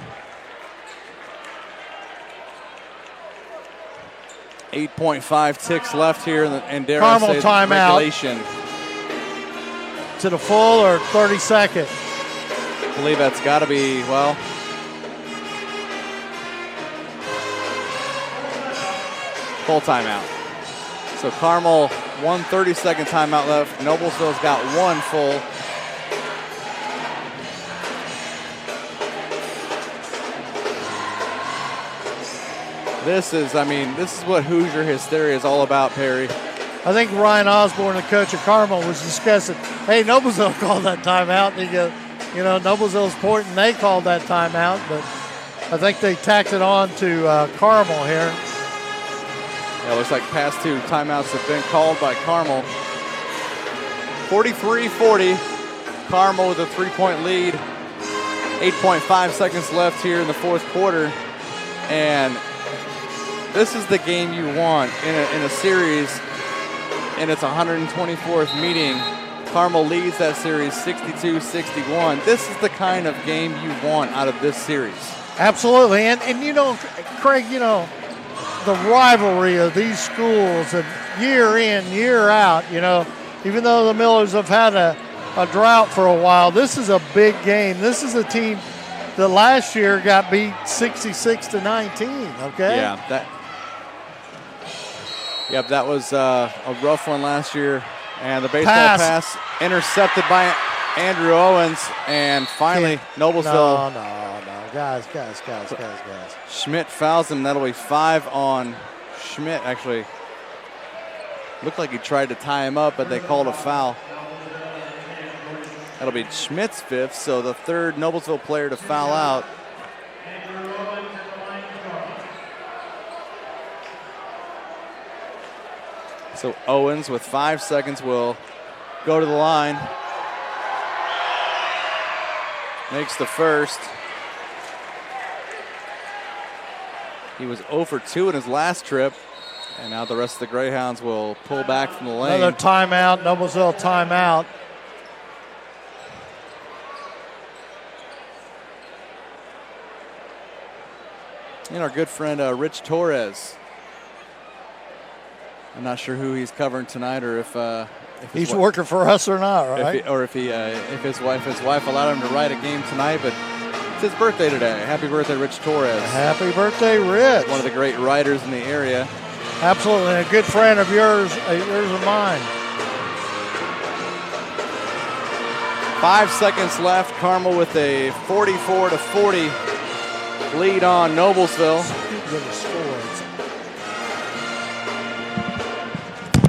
8.5 ticks left here, and dare Carmel I say timeout. regulation. To the full or 30 second? I believe that's got to be, well, full timeout. So Carmel, 1 30-second timeout left. Noblesville's got one full. This is what Hoosier hysteria is all about, Perry. I think Ryan Osborne, the coach of Carmel, was discussing, hey, Noblesville called that timeout. And he goes, Noblesville's pointing, they called that timeout, but I think they tacked it on to Carmel here. Yeah, it looks like past two timeouts have been called by Carmel. 43-40. Carmel with a 3-point lead. 8.5 seconds left here in the fourth quarter. And this is the game you want in a series, and it's 124th meeting. Carmel leads that series 62-61. This is the kind of game you want out of this series. Absolutely. And Craig, the rivalry of these schools, and year in, year out, even though the Millers have had a drought for a while, this is a big game. This is a team that last year got beat 66-19, okay? Yeah, that was a rough one last year. And the baseball pass intercepted by Andrew Owens, and finally Noblesville. No. Guys. Schmidt fouls him. That'll be 5 on Schmidt, actually. Looked like he tried to tie him up, but they called a foul. That'll be Schmidt's 5th, so the third Noblesville player to foul out. So Owens with 5 seconds will go to the line. Makes the first. He was 0 for 2 in his last trip. And now the rest of the Greyhounds will pull back from the lane. Another timeout, Noblesville timeout. And our good friend Rich Torres. I'm not sure who he's covering tonight, or if he's working for us or not, right? If his wife allowed him to ride a game tonight, but it's his birthday today. Happy birthday, Rich Torres. Happy birthday, Rich. One of the great riders in the area. Absolutely, and a good friend of yours of mine. 5 seconds left. Carmel with a 44-40 lead on Noblesville.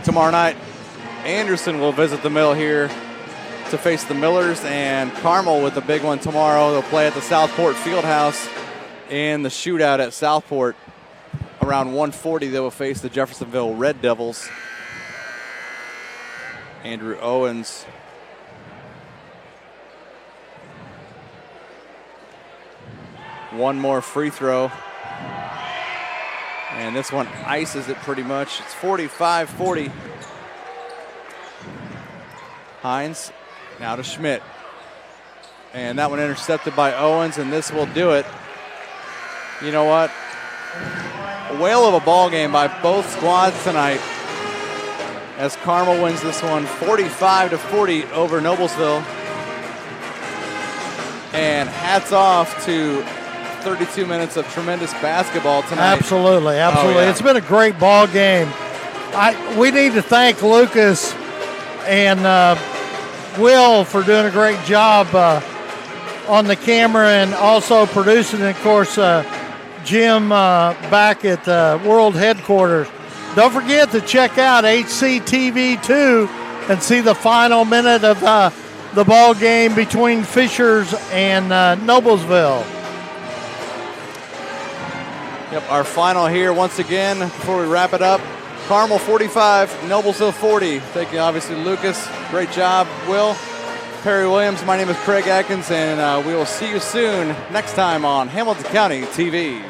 Tomorrow night, Anderson will visit the Mill here to face the Millers, and Carmel with a big one tomorrow. They'll play at the Southport Fieldhouse in the shootout at Southport. Around 1:40, they will face the Jeffersonville Red Devils. Andrew Owens. One more free throw. And this one ices it pretty much. It's 45-40. Hines now to Schmidt. And that one intercepted by Owens, and this will do it. You know what? A whale of a ball game by both squads tonight, as Carmel wins this one 45-40 over Noblesville. And hats off to 32 minutes of tremendous basketball tonight. Absolutely. Oh, yeah. It's been a great ball game. We need to thank Lucas and Will for doing a great job on the camera and also producing, and of course, Jim back at World Headquarters. Don't forget to check out HCTV 2 and see the final minute of the ball game between Fishers and Noblesville. Yep, our final here once again before we wrap it up. Carmel 45, Noblesville 40. Thank you, obviously, Lucas. Great job, Will. Perry Williams. My name is Craig Atkins, and we will see you soon next time on Hamilton County TV.